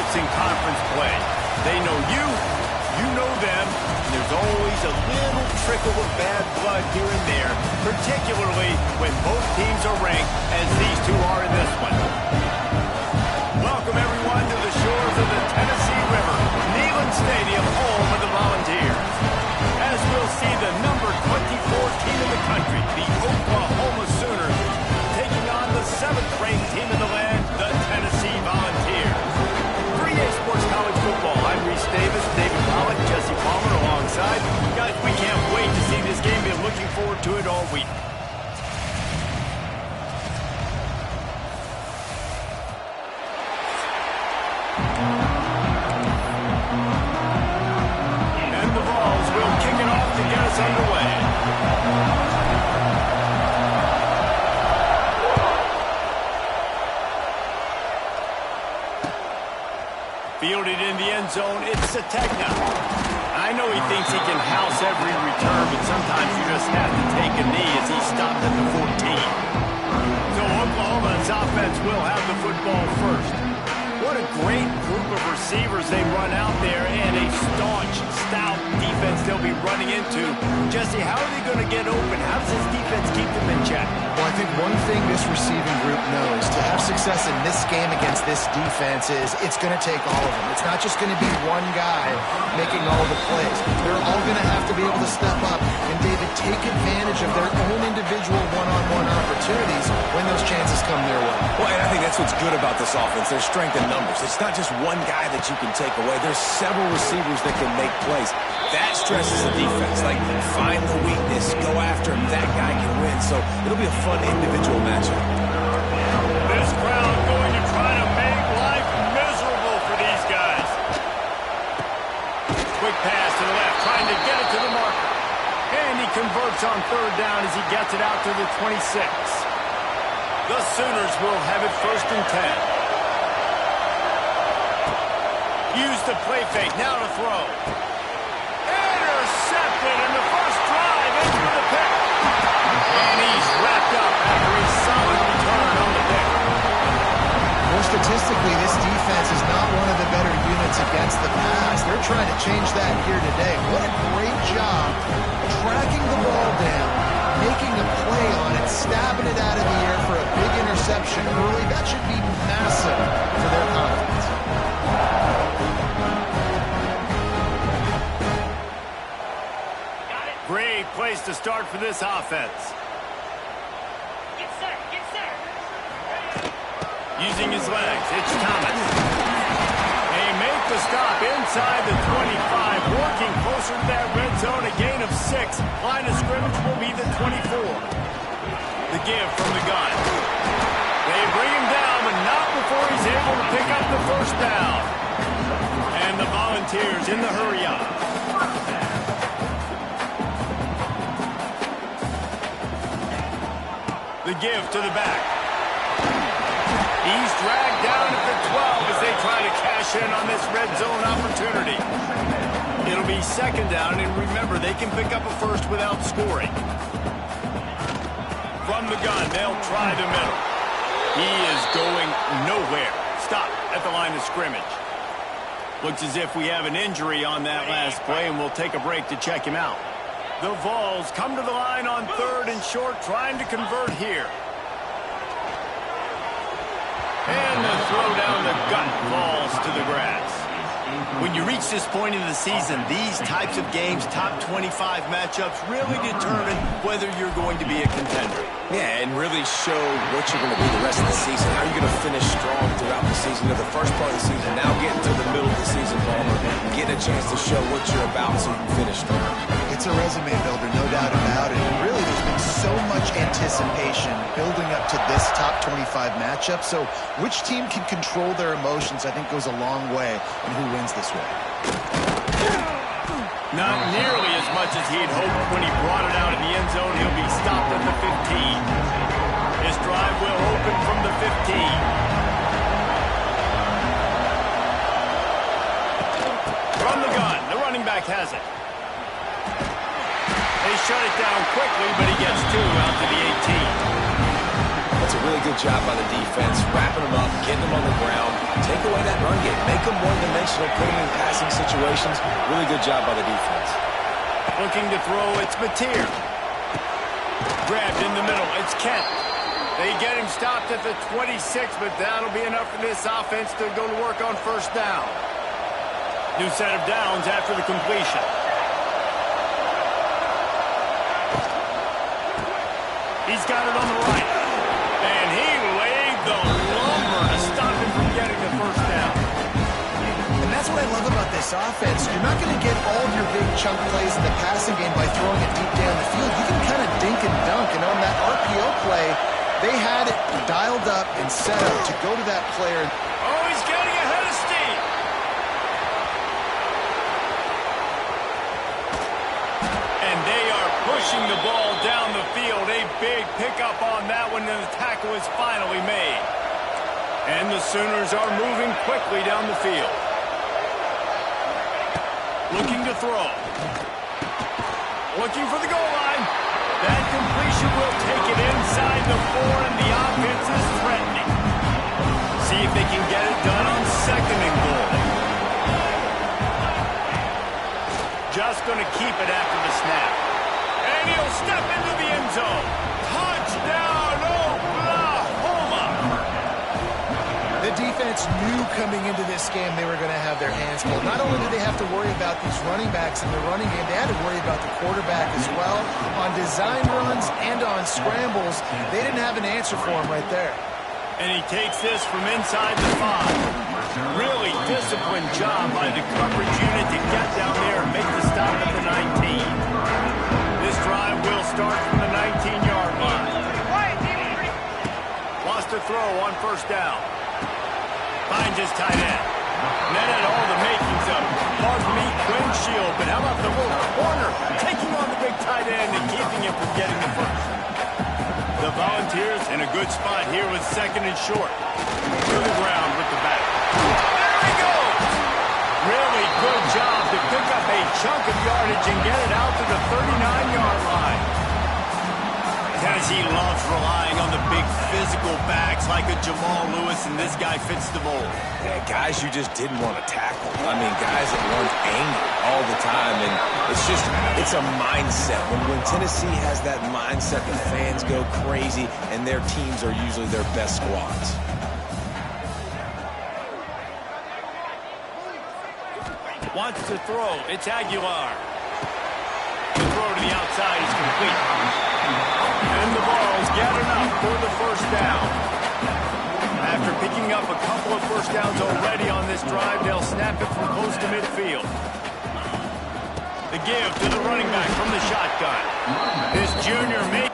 teammates in conference play. They know you, you know them, and there's always a little trickle of bad blood here and there, particularly when both teams are ranked as these two are in this one. Welcome, everyone, to the shores of the Tennessee River, Neyland Stadium, home of the Volunteers. As we'll see the number 24 team in the country, the Oklahoma Sooners, taking on the 7th-ranked team in the land, the Tennessee Volunteers. For EA Sports College Football, I'm Reese Davis, David Pollack, Jesse Palmer alongside. Guys, we can't wait to see this game. Been looking forward to it all week. And the Vols will kick it off to get us underway. Fielded in the end zone, it's Sategna. I know he thinks he can house every return, but sometimes you just have to take a knee as he stopped at the 14. So Oklahoma's offense will have the football first. What a great group of receivers they run out there, and a staunch, stout defense they'll be running into. Jesse, how are they going to get open? How does this defense keep them in check? Well, I think one thing this receiving group knows, to have success in this game against this defense is it's going to take all of them. It's not just going to be one guy making all the plays. They're all going to have to be able to step up and, David, take advantage of their own individual one-on-one opportunities when those chances come their way. Well, and I think that's what's good about this offense. Their strength in numbers. It's not just one guy that you can take away. There's several receivers that can make plays. That stresses the defense. Like, find the weakness, go after him. That guy can win. So it'll be a fun individual matchup. This crowd going to try to make life miserable for these guys. Quick pass to the left, trying to get it to the marker. And he converts on 3rd down as he gets it out to the 26. The Sooners will have it 1st and 10. Use the play fake, now to throw. Intercepted in the first drive into the pick. And he's wrapped up after a solid return on the pick. More statistically, this defense is not one of the better units against the pass. They're trying to change that here today. What a great job tracking the ball down, making a play on it, stabbing it out of the air for a big interception early. That should be massive for their confidence. Great place to start for this offense. Get set, get set. Using his legs, it's Thomas. They make the stop inside the 25, working closer to that red zone, a gain of 6. Line of scrimmage will be the 24. The give from the gun. They bring him down, but not before he's able to pick up the 1st down. And the Volunteers in the hurry up. The give to the back. He's dragged down at the 12 as they try to cash in on this red zone opportunity. It'll be 2nd down, and remember, they can pick up a 1st without scoring. From the gun, they'll try the middle. He is going nowhere. Stop at the line of scrimmage. Looks as if we have an injury on that last play, and we'll take a break to check him out. The Vols come to the line on 3rd and short, trying to convert here. And the throw down the gut falls to the grass. When you reach this point in the season, these types of games, top 25 matchups, really determine whether you're going to be a contender. Yeah, and really show what you're going to be the rest of the season. How you're going to finish strong throughout the season. You know, the first part of the season, now getting to the middle of the season, Palmer, getting a chance to show what you're about so you can finish strong. It's a resume builder, no doubt about it. And really, there's been so much anticipation building up to this top 25 matchup. So which team can control their emotions, I think, goes a long way in who wins this way. Not nearly as much as he'd hoped when he brought it out in the end zone. He'll be stopped at the 15. His drive will open from the 15. From the gun, the running back has it. They shut it down quickly, but he gets 2 out to the 18. That's a really good job by the defense, wrapping them up, getting them on the ground, take away that run game, make them one-dimensional, put them in passing situations. Really good job by the defense. Looking to throw, it's Mateer. Grabbed in the middle, it's Kent. They get him stopped at the 26, but that'll be enough for this offense to go to work on first down. New set of downs after the completion. He's got it on the right. And he laid the lumber to stop him from getting the first down. And that's what I love about this offense. You're not going to get all of your big chunk plays in the passing game by throwing it deep down the field. You can kind of dink and dunk. And on that RPO play, they had it dialed up and set up to go to that player. Oh, he's getting ahead of steam. And they are pushing the ball down the field. A big pickup on that one, and the tackle is finally made. And the Sooners are moving quickly down the field. Looking to throw. Looking for the goal line. That completion will take it inside the 4, and the offense is threatening. See if they can get it done on second and goal. Just going to keep it after the snap. And he'll step into the end zone. Touchdown, Oklahoma! The defense knew coming into this game they were going to have their hands full. Not only did they have to worry about these running backs in the running game, they had to worry about the quarterback as well. On design runs and on scrambles, they didn't have an answer for him right there. And he takes this from inside the 5. Really disciplined job by the coverage unit to get down there and make the stop at the 19. This drive will start from the 19-yard line. Lost a throw on first down. Finds his tight end. That had all the makings of pardon me, windshield, but how about the little corner taking on the big tight end and keeping him from getting the first? The Volunteers in a good spot here with second and short. To the ground with the back. There he goes! Really good job to pick up a chunk of yardage and get it out to the 39-yard line. Tennessee loves relying on the big physical backs like a Jamal Lewis, and this guy fits the mold. Yeah, guys you just didn't want to tackle. I mean, guys that weren't angry all the time, and it's a mindset. When Tennessee has that mindset, the fans go crazy, and their teams are usually their best squads. Wants to throw. It's Aguilar. The throw to the outside is complete. And the Vols get enough for the first down. After picking up a couple of first downs already on this drive, they'll snap it from close to midfield. The give to the running back from the shotgun. This junior makes...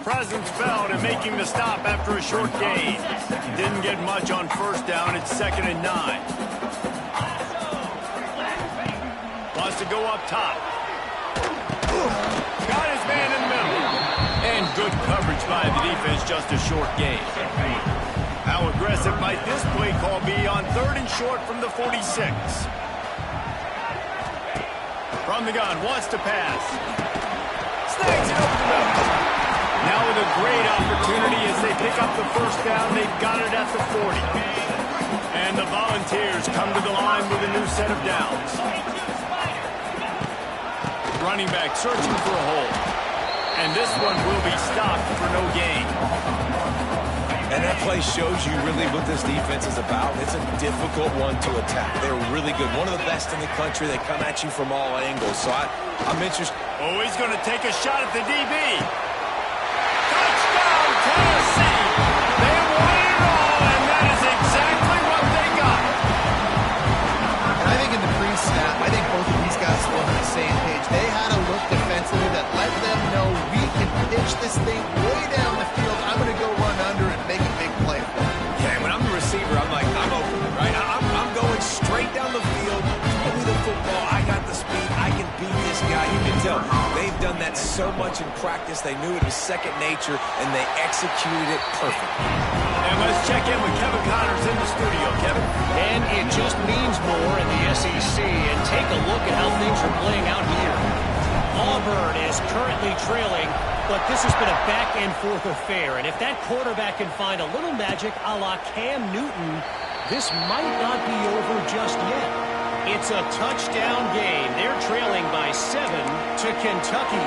presence felt in making the stop after a short gain. Didn't get much on first down. It's 2nd and 9. Wants to go up top. Got his man in the middle. And good coverage by the defense, just a short gain. How aggressive might this play call be on 3rd and short from the 46? From the gun, wants to pass. Snags it over the middle. Now with a great opportunity as they pick up the first down, they've got it at the 40. And the Volunteers come to the line with a new set of downs. Running back searching for a hole. And this one will be stopped for no gain. And that play shows you really what this defense is about. It's a difficult one to attack. They're really good. One of the best in the country. They come at you from all angles. So I'm interested. Oh, he's going to take a shot at the DB. Touchdown, Tennessee! They won it all, and that is exactly what they got. And I think in the pre-snap, I think both of these guys were on the same page. They had a look defensively that let them know we can pitch this thing way down the field. I'm going to go run under and make a big play for them. Yeah, when I'm the receiver, I'm like, I'm open, right? I'm going straight down the field, throw me the football. I got the speed. I can beat this guy. You can tell they've done that so much in practice. They knew it was second nature, and they executed it perfectly. And let's check in with Kevin Connors in the studio. Kevin? And it just means more in the SEC. And take a look at how things are playing out here. Auburn is currently trailing, but this has been a back-and-forth affair. And if that quarterback can find a little magic a la Cam Newton, this might not be over just yet. It's a touchdown game. They're trailing by 7 to Kentucky.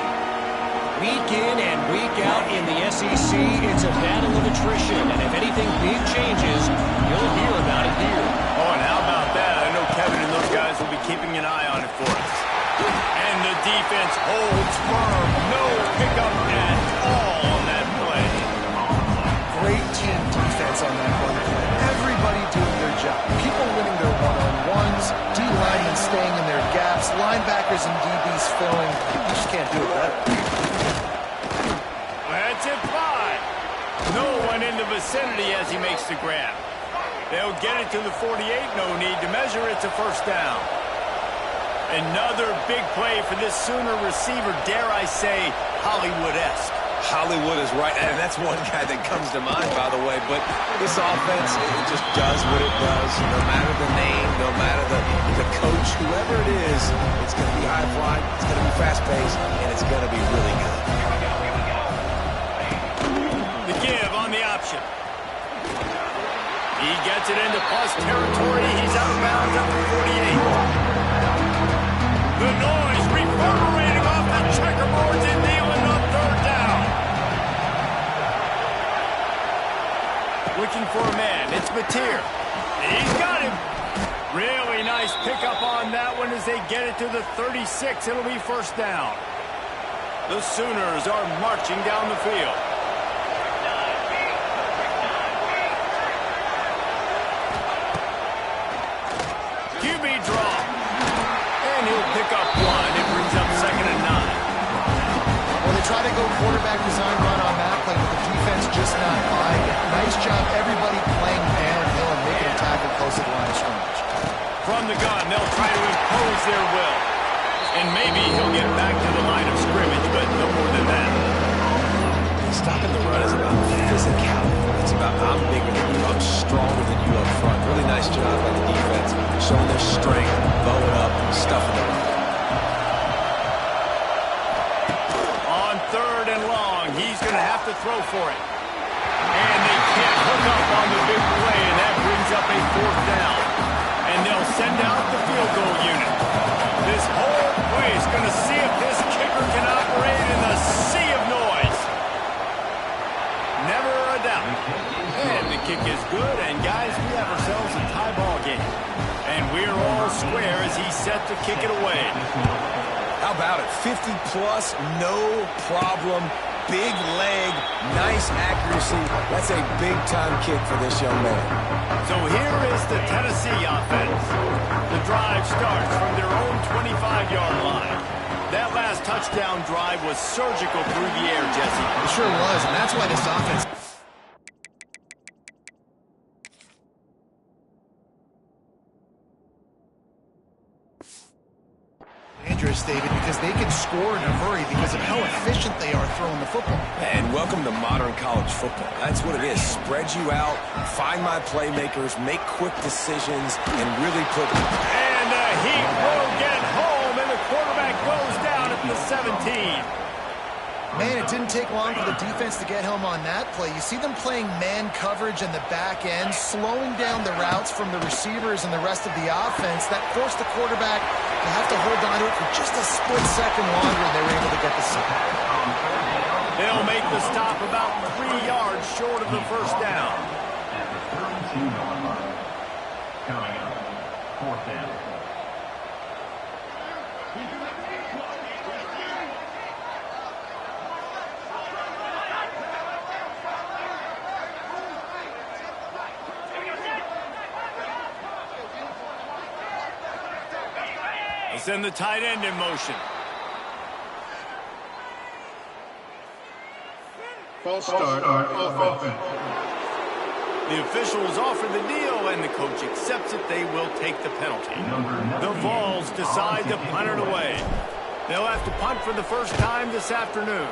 Week in and week out in the SEC, it's a battle of attrition. And if anything big changes, you'll hear about it here. Oh, and how about that? I know Kevin and those guys will be keeping an eye on it for us. And the defense holds firm. No pickup at all on that play. Great team defense on that one play. Everybody doing their job. People winning their one-on-ones, D-linemen staying in their gaps, linebackers and DBs filling. You just can't do it better. That's it, 5. No one in the vicinity as he makes the grab. They'll get it to the 48. No need to measure. It's a first down. Another big play for this Sooner receiver, dare I say, Hollywood-esque. Hollywood is right, and that's one guy that comes to mind, by the way. But this offense, it just does what it does. No matter the name, no matter the coach, whoever it is, it's going to be high-flying, it's going to be fast-paced, and it's going to be really good. The give on the option. He gets it into plus territory. He's out of bounds at the 48. The noise reverberating off the checkerboards and Nealon on third down. Looking for a man. It's Mateer. He's got him. Really nice pickup on that one as they get it to the 36. It'll be first down. The Sooners are marching down the field. QB draw. And he'll pick up one. It brings up 2nd and 9. Well, they try to go quarterback design run on that play, but the defense just not buying it. Nice job, everybody playing downhill and making a tackle close to the line of scrimmage. From the gun, they'll try to impose their will. And maybe he'll get back to the line of scrimmage, but no more than that. Stopping the run is about physicality. It's about I'm bigger than you, I'm stronger than you up front. Really nice job by the defense, showing their strength, bowing up, stuffing the run. On 3rd and long, he's going to have to throw for it. And they can't hook up on the big play, and that brings up a 4th down. And they'll send out the field goal unit. This whole place going to see if this kicker can operate in the sea of noise. Never a doubt. And the kick is good, and guys, we have ourselves a tie ball game. And we're all square as he's set to kick it away. How about it? 50-plus, no problem. Big leg, nice accuracy. That's a big-time kick for this young man. So here is the Tennessee offense. The drive starts from their own 25-yard line. That last touchdown drive was surgical through the air, Jesse. It sure was, and that's why this offense... dangerous, David, because they can score in a hurry because of how efficient they are throwing the football. And welcome to modern college football. That's what it is. Spread you out, find my playmakers, make quick decisions, and really put... And the heat will get home, and the quarterback goes down at the 17. Man, it didn't take long for the defense to get home on that play. You see them playing man coverage in the back end, slowing down the routes from the receivers and the rest of the offense. That forced the quarterback to have to hold on to it for just a split second longer, and they were able to get the sack. They'll make the stop about 3 yards short of the first down. Coming up, 4th down. Send the tight end in motion. False start on offense. The officials offer the deal, and the coach accepts it. They will take the penalty. The Vols decide to punt it away. They'll have to punt for the first time this afternoon.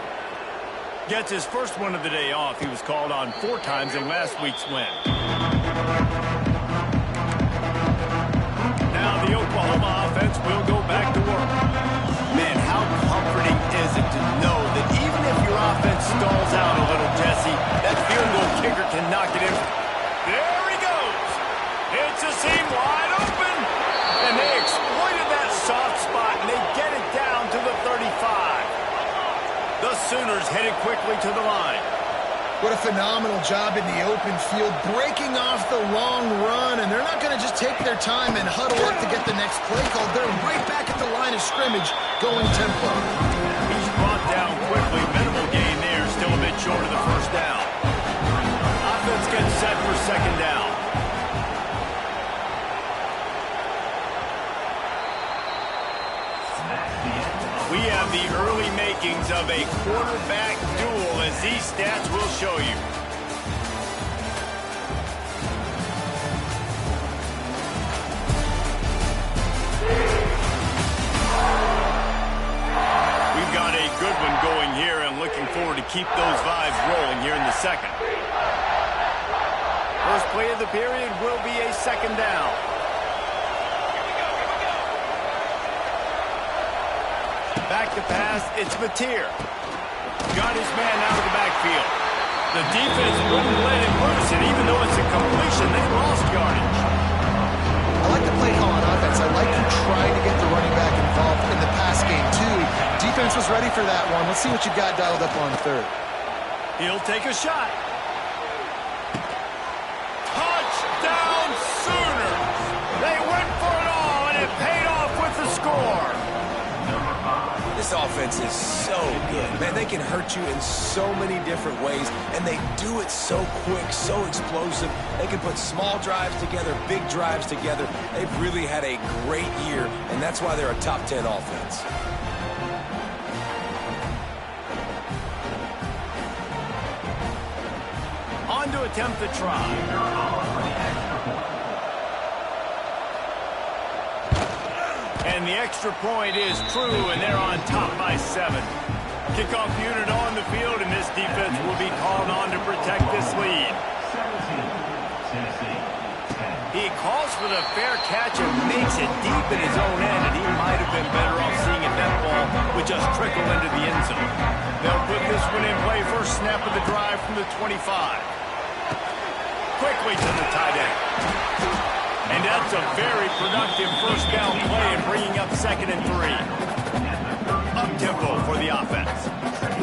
Gets his first one of the day off. He was called on 4 times in last week's win. Now the Oklahoma offense will go back to work. Man, how comforting is it to know that even if your offense stalls out a little, Jesse, that field goal kicker can knock it in. There he goes. It's a seam wide open. And they exploited that soft spot, and they get it down to the 35. The Sooners headed quickly to the line. What a phenomenal job in the open field, breaking off the long run, and they're not going to just take their time and huddle up to get the next play called. They're right back at the line of scrimmage, going tempo. He's brought down quickly. Minimal gain there, still a bit short of the first down. Offense gets set for second down. We have the early makings of a quarterback duel, as these stats will show you. We've got a good one going here, and looking forward to keep those vibes rolling here in the second. First play of the period will be a second down. Back to pass, it's Mateer. Got his man out of the backfield. The defense wouldn't let him loose, and even though it's a completion, they lost yardage. I like the play call on offense. I like you trying to get the running back involved in the pass game, too. Defense was ready for that one. Let's see what you got dialed up on third. He'll take a shot. Touchdown Sooners! They went for it all, and it paid off with the score. This offense is so good. Man, they can hurt you in so many different ways, and they do it so quick, so explosive. They can put small drives together, big drives together. They've really had a great year, and that's why they're a top 10 offense. On to attempt the try. And the extra point is true, and they're on top by 7. Kickoff unit on the field, and this defense will be called on to protect this lead. He calls for the fair catch and makes it deep in his own end, and he might have been better off seeing if that ball would just trickle into the end zone. They'll put this one in play, first snap of the drive from the 25. Quickly to the tight end. And that's a very productive first down play in bringing up 2nd and 3. Up-tempo for the offense.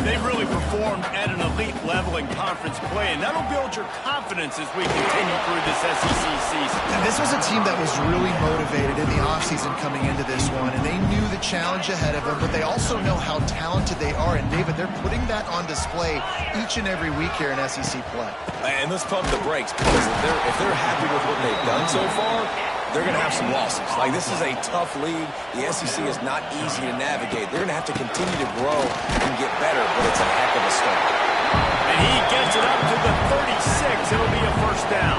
They've really performed at an elite level in conference play, and that'll build your confidence as we continue through this SEC season. And this was a team that was really motivated in the offseason coming into this one, and they knew the challenge ahead of them, but they also know how talented they are. And, David, they're putting that on display each and every week here in SEC play. And let's pump the brakes, because if they're happy with what they've done so far, they're going to have some losses. Like, this is a tough league. The SEC is not easy to navigate. They're going to have to continue to grow and get better, but it's a heck of a start. And he gets it up to the 36. It'll be a first down.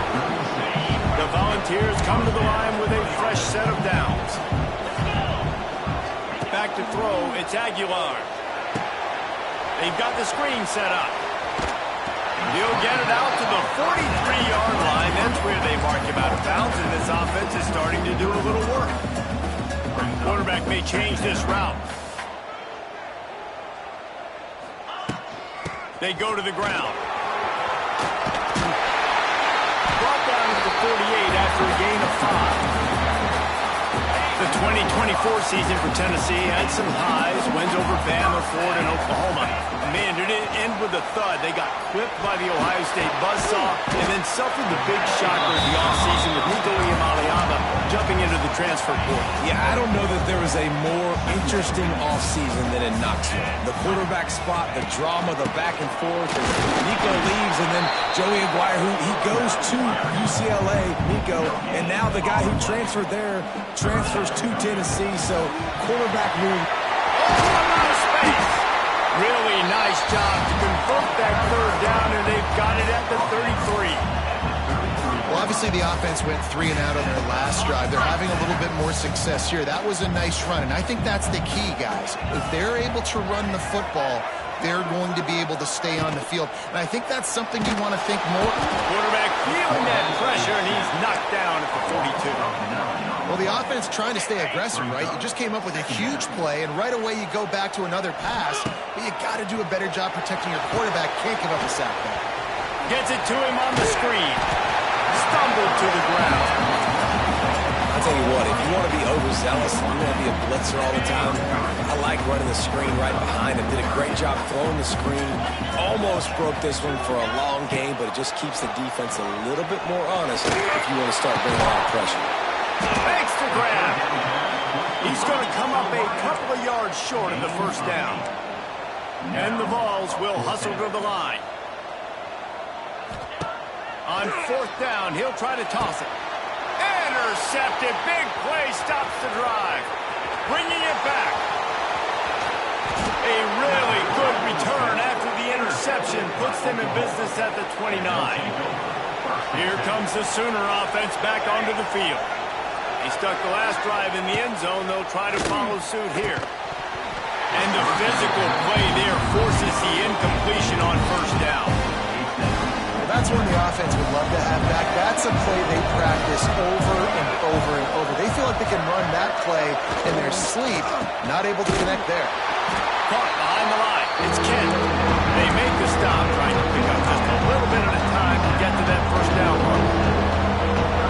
The Volunteers come to the line with a fresh set of downs. Back to throw, it's Aguilar. They've got the screen set up. He'll get it out to the 43-yard line. That's where they mark him out of bounds, and this offense is starting to do a little work. Quarterback may change this route. They go to the ground. Brought down to the 48 after a gain of 5. The 2024 season for Tennessee had some highs, wins over Bama, Ford, and Oklahoma. Man, did it end with a thud. They got whipped by the Ohio State buzzsaw and then suffered the big shocker of the offseason with Nico Iamaleava jumping into the transfer portal. Yeah, I don't know that there was a more interesting offseason than in Knoxville. The quarterback spot, the drama, the back and forth, and Nico leaves, and then Joey Aguirre, who he goes to UCLA, Nico, and now the guy who transferred there transfers to Tennessee, so quarterback move. Oh, out of space. Really nice job to convert that third down, and they've got it at the 33. Well, Obviously, the offense went 3 and out on their last drive. They're having a little bit more success here. That was a nice run, and I think that's the key, guys. If they're able to run the football, they're going to be able to stay on the field. And I think that's something you want to think more. Quarterback feeling that pressure, and he's knocked down at the 42. Well, the offense trying to stay aggressive, right? You just came up with a huge play, and right away you go back to another pass, but you got to do a better job protecting your quarterback. Can't give up a sack back. Gets it to him on the screen. Stumbled to the ground. I'll tell you what, if you want to be overzealous, you want to be a blitzer all the time, I like running the screen right behind him. Did a great job throwing the screen. Almost broke this one for a long game, but it just keeps the defense a little bit more honest if you want to start bringing a lot of pressure. Thanks to grab. He's going to come up a couple of yards short of the first down. And the Vols will hustle to the line. On fourth down, he'll try to toss it. Intercepted. Big play stops the drive. Bringing it back. A really good return after the interception puts them in business at the 29. Here comes the Sooner offense back onto the field. He stuck the last drive in the end zone. They'll try to follow suit here. And the physical play there forces the incompletion on first down. That's one the offense would love to have back. That's a play they practice over and over and over. They feel like they can run that play in their sleep, not able to connect there. Caught behind the line. It's Kent. They make the stop, trying to pick up just a little bit at a time to get to that first down mark.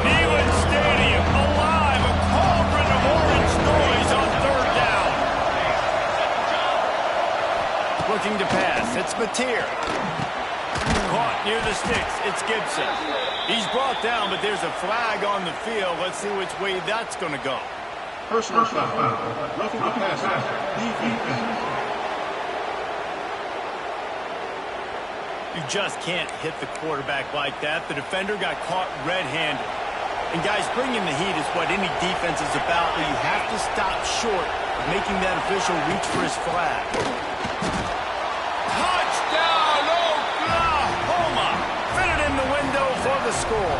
Neyland Stadium alive. A cauldron of orange noise on third down. Looking to pass. It's Mateer. Caught near the sticks. It's Gibson. He's brought down, but there's a flag on the field. Let's see which way that's going to go. Personal foul. Roughing the passer. Defense. You just can't hit the quarterback like that. The defender got caught red-handed. And guys, bringing the heat is what any defense is about, but you have to stop short of making that official reach for his flag. Touchdown, Oklahoma! Fitted in the window for the score.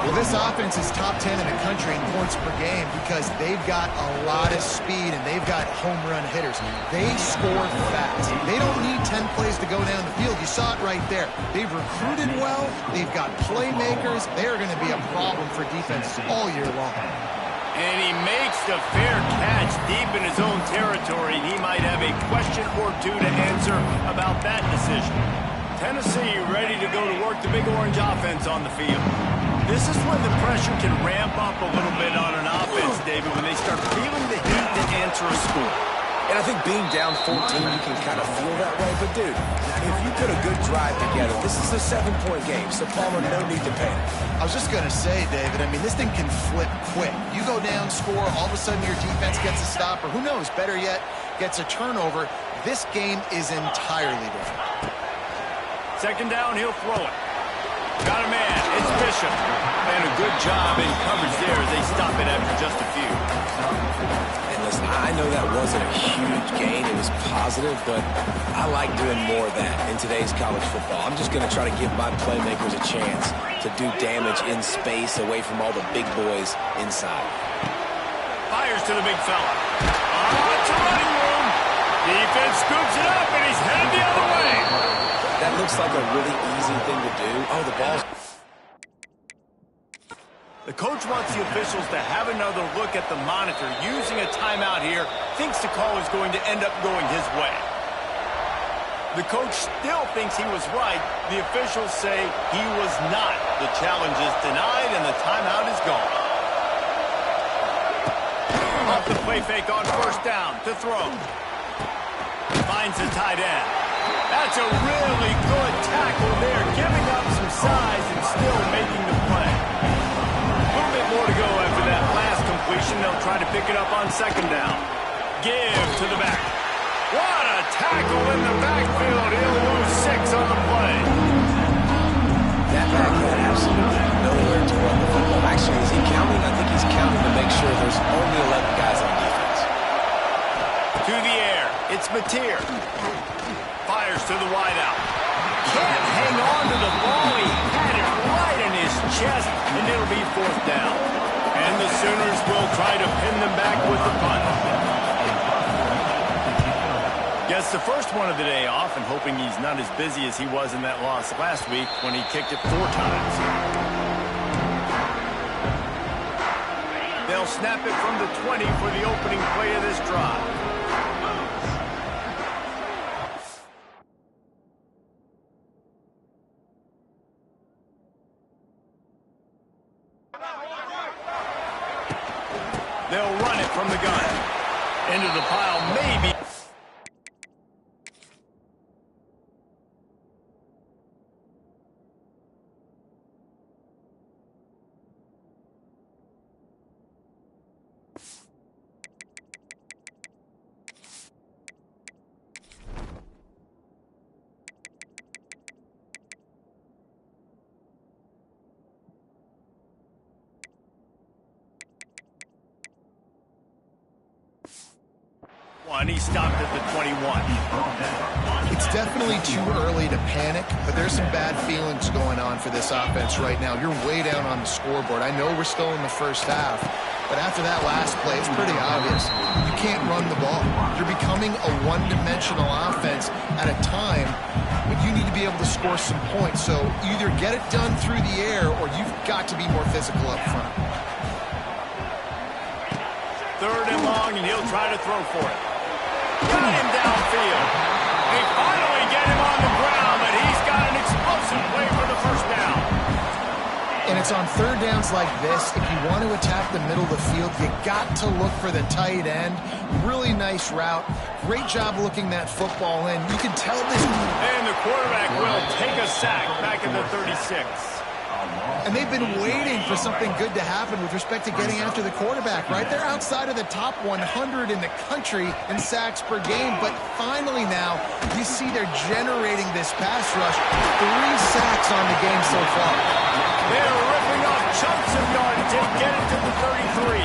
Well, this offense is top 10 in the country in points per game because they've got a lot of speed and they've got home run hitters. They score fast. They don't need 10 plays to go down the field. You saw it right there. They've recruited well. They've got playmakers. They're going to be a problem for defenses all year long. And he makes the fair catch deep in his own territory. He might have a question or two to answer about that decision. Tennessee ready to go to work the Big Orange offense on the field. This is when the pressure can ramp up a little bit on an offense, David, when they start feeling the heat to answer a score. And I think being down 14, you can kind of feel that way. But, dude, if you put a good drive together, this is a 7-point game, so Palmer, no need to panic. I was just going to say, David, I mean, this thing can flip quick. You go down, score, all of a sudden your defense gets a stop, or who knows, better yet, gets a turnover. This game is entirely different. Second down, he'll throw it. Got a man. It's Bishop. And a good job in coverage there as they stop it after just a few. And listen, I know that wasn't a huge gain. It was positive, but I like doing more of that in today's college football. I'm just going to try to give my playmakers a chance to do damage in space away from all the big boys inside. Fires to the big fella. It's a running room. Defense scoops it up, and he's headed the other way. That looks like a really easy thing to do. Oh, the ball's... The coach wants the officials to have another look at the monitor. Using a timeout here, thinks the call is going to end up going his way. The coach still thinks he was right. The officials say he was not. The challenge is denied, and the timeout is gone. Off the play fake on first down to throw. Finds the tight end. That's a really good tackle there, giving up some size and still making the play. A little bit more to go after that last completion. They'll try to pick it up on second down. Give to the back. What a tackle in the backfield. He'll lose 6 on the play. That back had absolutely nowhere to run the football. Actually, is he counting? I think he's counting to make sure there's only 11 guys on defense. To the air. It's Mateer. Fires to the wideout. Can't hang on to the ball. He had it right in his chest, and it'll be 4th down. And the Sooners will try to pin them back with the punt. Gets the first one of the day off, and hoping he's not as busy as he was in that loss last week when he kicked it 4 times. They'll snap it from the 20 for the opening play of this drive. They'll run it from the gun. Into the pile, maybe. And he stopped at the 21. It's definitely too early to panic, but there's some bad feelings going on for this offense right now. You're way down on the scoreboard. I know we're still in the first half, but after that last play, it's pretty obvious. You can't run the ball. You're becoming a one-dimensional offense at a time when you need to be able to score some points. So either get it done through the air or you've got to be more physical up front. 3rd and long, and he'll try to throw for it. Got him downfield. They finally get him on the ground, but he's got an explosive play for the 1st down. And it's on 3rd downs like this. If you want to attack the middle of the field, you got to look for the tight end. Really nice route. Great job looking that football in. You can tell this. And the quarterback will take a sack back in the 36. And they've been waiting for something good to happen with respect to getting after the quarterback, right? They're outside of the top 100 in the country in sacks per game, but finally now you see they're generating this pass rush. 3 sacks on the game so far. They're ripping off chunks of yardage and get it to the 33.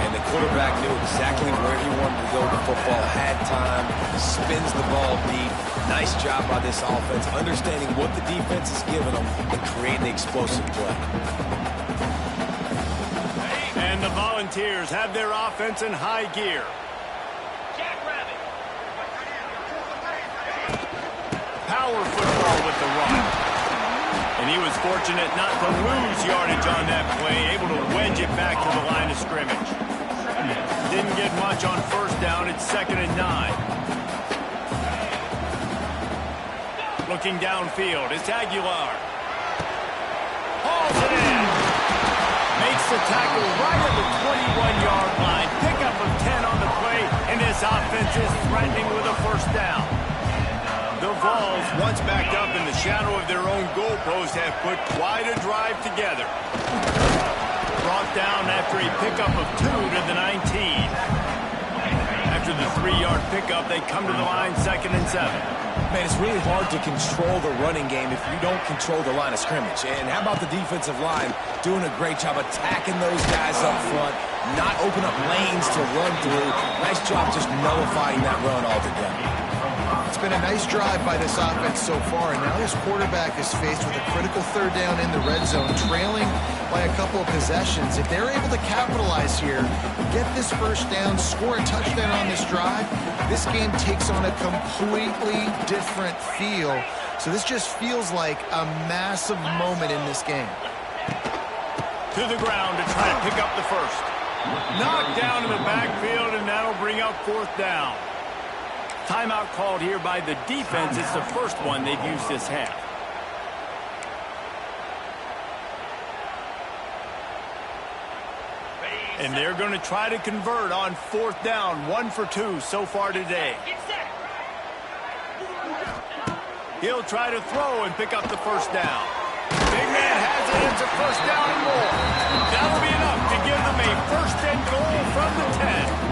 And the quarterback knew exactly where he wanted to go with the football, had time, spins the ball deep. Nice job by this offense, understanding what the defense is giving them and creating the explosive play. And the Volunteers have their offense in high gear. Jackrabbit. Power football with the run. And he was fortunate not to lose yardage on that play, able to wedge it back to the line of scrimmage. Didn't get much on 1st down. It's 2nd and 9. Looking downfield, it's Aguilar. Hauls it in. Makes the tackle right at the 21-yard line. Pickup of 10 on the play, and this offense is threatening with a 1st down. The Vols, once backed up in the shadow of their own goalpost, have put quite a drive together. Brought down after a pickup of 2 to the 19. After the 3-yard pickup, they come to the line 2nd and 7. Man, it's really hard to control the running game if you don't control the line of scrimmage. And how about the defensive line doing a great job attacking those guys up front, not open up lanes to run through. Nice job just nullifying that run altogether. It's been a nice drive by this offense so far, and now this quarterback is faced with a critical 3rd down in the red zone, trailing by a couple of possessions. If they're able to capitalize here, get this 1st down, score a touchdown on this drive, this game takes on a completely different feel. So this just feels like a massive moment in this game. To the ground to try to pick up the 1st. Knocked down in the backfield, and that'll bring up 4th down. Timeout called here by the defense. It's the 1st one they've used this half. And they're going to try to convert on 4th down. 1 for 2 so far today. Get set. He'll try to throw and pick up the 1st down. Big man has it. It's a 1st down and more. That'll be enough to give them a 1st and goal from the 10.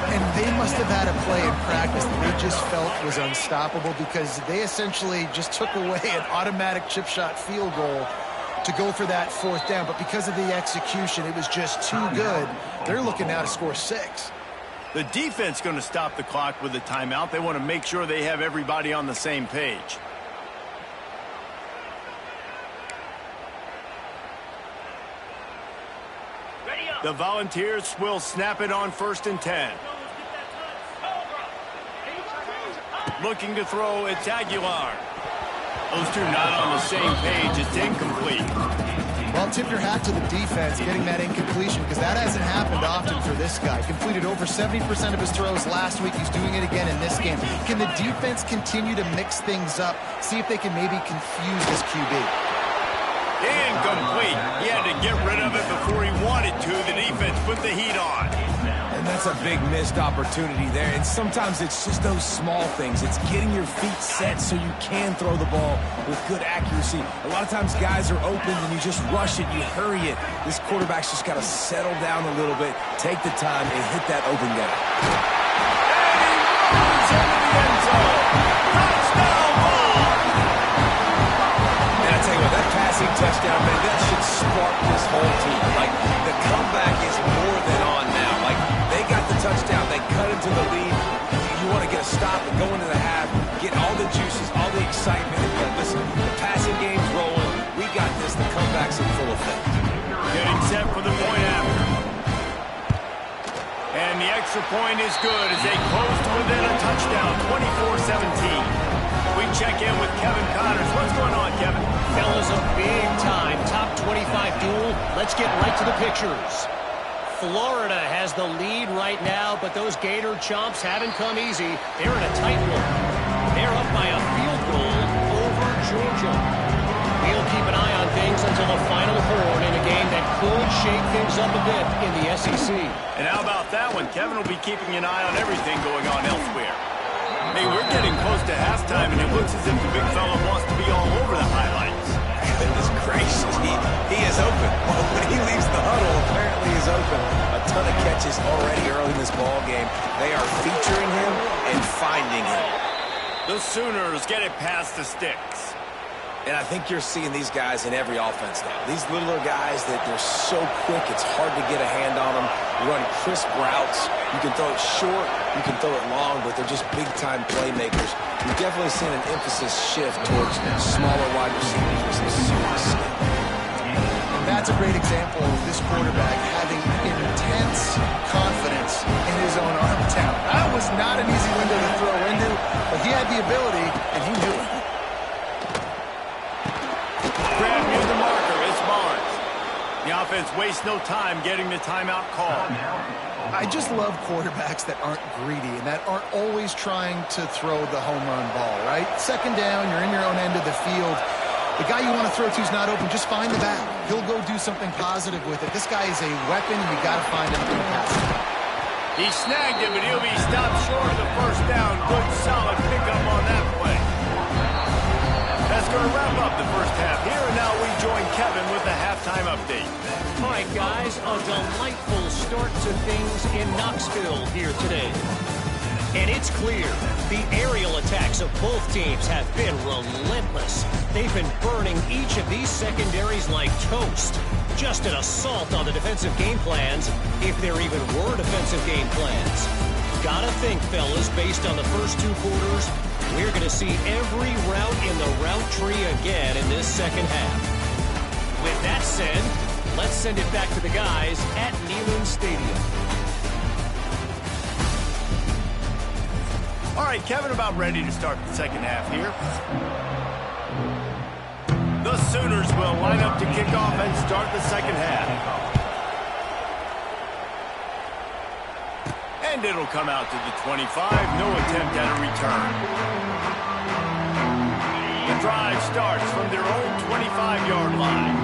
And they must have had a play in practice that they just felt was unstoppable because they essentially just took away an automatic chip shot field goal to go for that 4th down. But because of the execution, it was just too good. They're looking now to score 6. The defense going to stop the clock with a timeout. They want to make sure they have everybody on the same page. The Volunteers will snap it on 1st and 10. Looking to throw, it's Aguilar. Those two not on the same page. It's incomplete. Well, tip your hat to the defense getting that incompletion, because that hasn't happened often for this guy. Completed over 70% of his throws last week. He's doing it again in this game. Can the defense continue to mix things up? See if they can maybe confuse this QB. Incomplete. He had to get rid of it before he wanted to. The defense put the heat on. And that's a big missed opportunity there. And sometimes it's just those small things. It's getting your feet set so you can throw the ball with good accuracy. A lot of times guys are open and you just rush it, you hurry it. This quarterback's just got to settle down a little bit, take the time, and hit that open guy. And he runs into the end zone. Touchdown ball. And I tell you what, that passing touchdown, man, that should spark this whole team. Like, the comeback is more than on now. Like, they got the touchdown, they cut into the lead. You want to get a stop and go into the half, get all the juices, all the excitement. And listen, the passing game's rolling. We got this. The comeback's in full effect. Getting set for the point after. And the extra point is good as they close to within a touchdown, 24-17. We check in with Kevin Connors. What's going on, Kevin? Fellas, a big-time top 25 duel. Let's get right to the pictures. Florida has the lead right now, but those Gator chomps haven't come easy. They're in a tight one. They're up by a field goal over Georgia. We'll keep an eye on things until the final horn in a game that could shake things up a bit in the SEC. And how about that one? Kevin will be keeping an eye on everything going on elsewhere. Hey, we're getting close to halftime, and it looks as if the big fella wants to be all over the highlights. Goodness gracious, he is open. When he leaves the huddle, apparently he's open. A ton of catches already early in this ball game. They are featuring him and finding him. The Sooners get it past the sticks. And I think you're seeing these guys in every offense now. These littler guys that they're so quick, it's hard to get a hand on them. Run crisp routes. You can throw it short, you can throw it long, but they're just big-time playmakers. You've definitely seen an emphasis shift towards smaller wide receivers with some serious skill. And that's a great example of this quarterback having intense confidence in his own arm talent. That was not an easy window to throw into, but he had the ability, and he knew it. Grab near the marker. It's Barnes. The offense wastes no time getting the timeout called. I just love quarterbacks that aren't greedy and that aren't always trying to throw the home run ball, right? Second down, you're in your own end of the field. The guy you want to throw to is not open. Just find the back. He'll go do something positive with it. This guy is a weapon, and you got to find him and pass it. He snagged it, but he'll be stopped short of the first down. Good, solid pickup on that play. That's going to wrap up the first half here, and now we join Kevin with the halftime update. All right, guys, a delightful start to things in Knoxville here today. And it's clear the aerial attacks of both teams have been relentless. They've been burning each of these secondaries like toast. Just an assault on the defensive game plans, if there even were defensive game plans. Gotta think, fellas, based on the first two quarters, we're going to see every route in the route tree again in this second half. With that said, let's send it back to the guys at Neyland Stadium. All right, Kevin, about ready to start the second half here. The Sooners will line up to kick off and start the second half. And it'll come out to the 25. No attempt at a return. The drive starts from their own 25-yard line.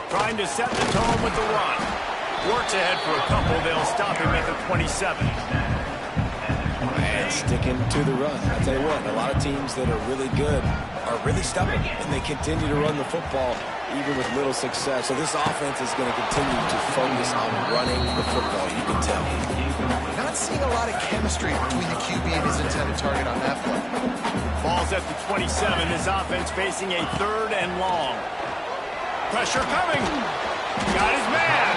Trying to set the tone with the run. Works ahead for a couple. They'll stop him at the 27. And sticking to the run. I tell you what, a lot of teams that are really good are really stubborn, and they continue to run the football even with little success. So this offense is going to continue to focus on running the football, you can tell. Not seeing a lot of chemistry between the QB and his intended target on that play. Ball's at the 27. This offense facing a 3rd and long. Pressure coming. Got his man.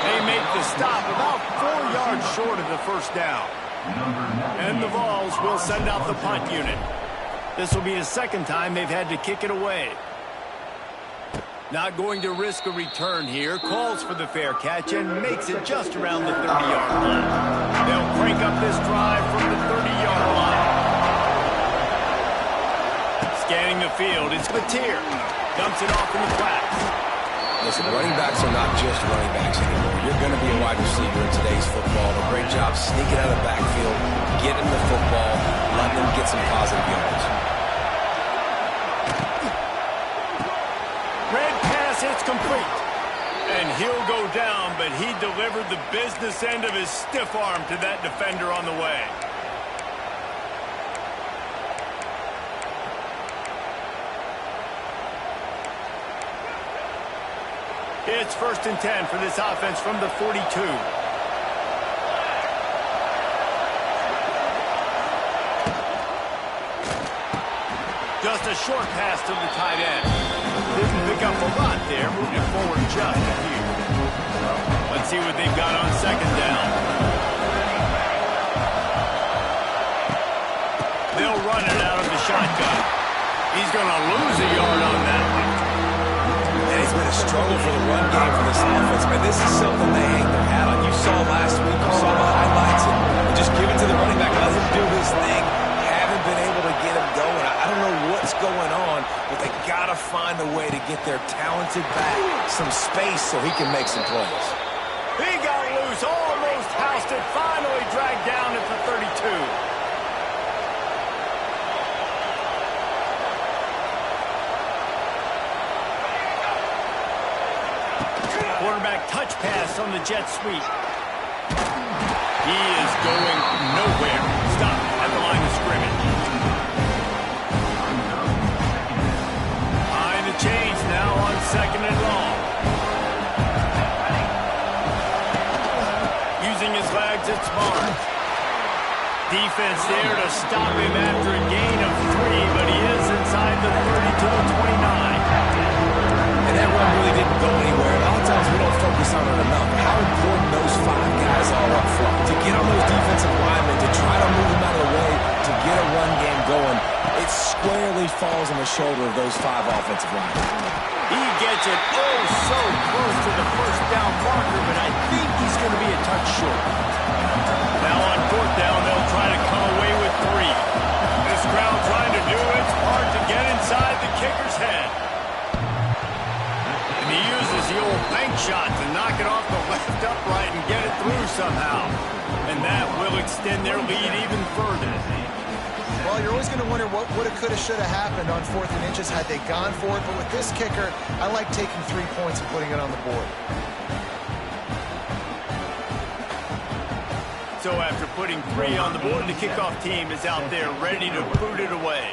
They make the stop about 4 yards short of the first down. And the Vols will send out the punt unit. This will be the second time they've had to kick it away. Not going to risk a return here. Calls for the fair catch and makes it just around the 30-yard line. They'll crank up this drive from the 30-yard line. Scanning the field, it's Batir. Dumps it off in the flats. Listen, running backs are not just running backs anymore. You're going to be a wide receiver in today's football. A great job sneaking out of the backfield, getting the football, letting them get some positive yards. Red pass, it's complete. And he'll go down, but he delivered the business end of his stiff arm to that defender on the way. It's 1st and 10 for this offense from the 42. Just a short pass to the tight end. Didn't pick up a lot there, moving it forward just a few. Let's see what they've got on second down. They'll run it out of the shotgun. He's going to lose a yard on that one. And it's been a struggle for the run game for this offense, but this is something they hang their hat on. You saw last week, you saw the highlights, and just give it to the running back, let him do his thing. Haven't been able to get him going. I don't know what's going on, but they got to find a way to get their talented back some space so he can make some plays. He got loose, almost housed it, finally dragged down at the 32. Quarterback touch pass on the jet sweep. He is going nowhere. Stop at the line of scrimmage. Behind the chains now on 2nd and long. Using his legs, it's Barnes. Defense there to stop him after a gain of 3, but he is inside the 30 to the 29. And that run really didn't go anywhere. A lot of times we don't focus on it enough. How important those 5 guys are up front. To get on those defensive linemen, to try to move them out of the way, to get a run game going, it squarely falls on the shoulder of those 5 offensive linemen. He gets it oh so close to the first down marker, but I think he's going to be a touch short. Now on 4th down, they'll try to come away with 3. This crowd trying to do its part to get inside the kicker's head. And he uses the old bank shot to knock it off the left upright and get it through somehow. And that will extend their lead even further. Well, you're always going to wonder what woulda, coulda, shoulda happened on 4th and inches had they gone for it. But with this kicker, I like taking 3 points and putting it on the board. So after putting 3 on the board, the kickoff team is out there ready to boot it away.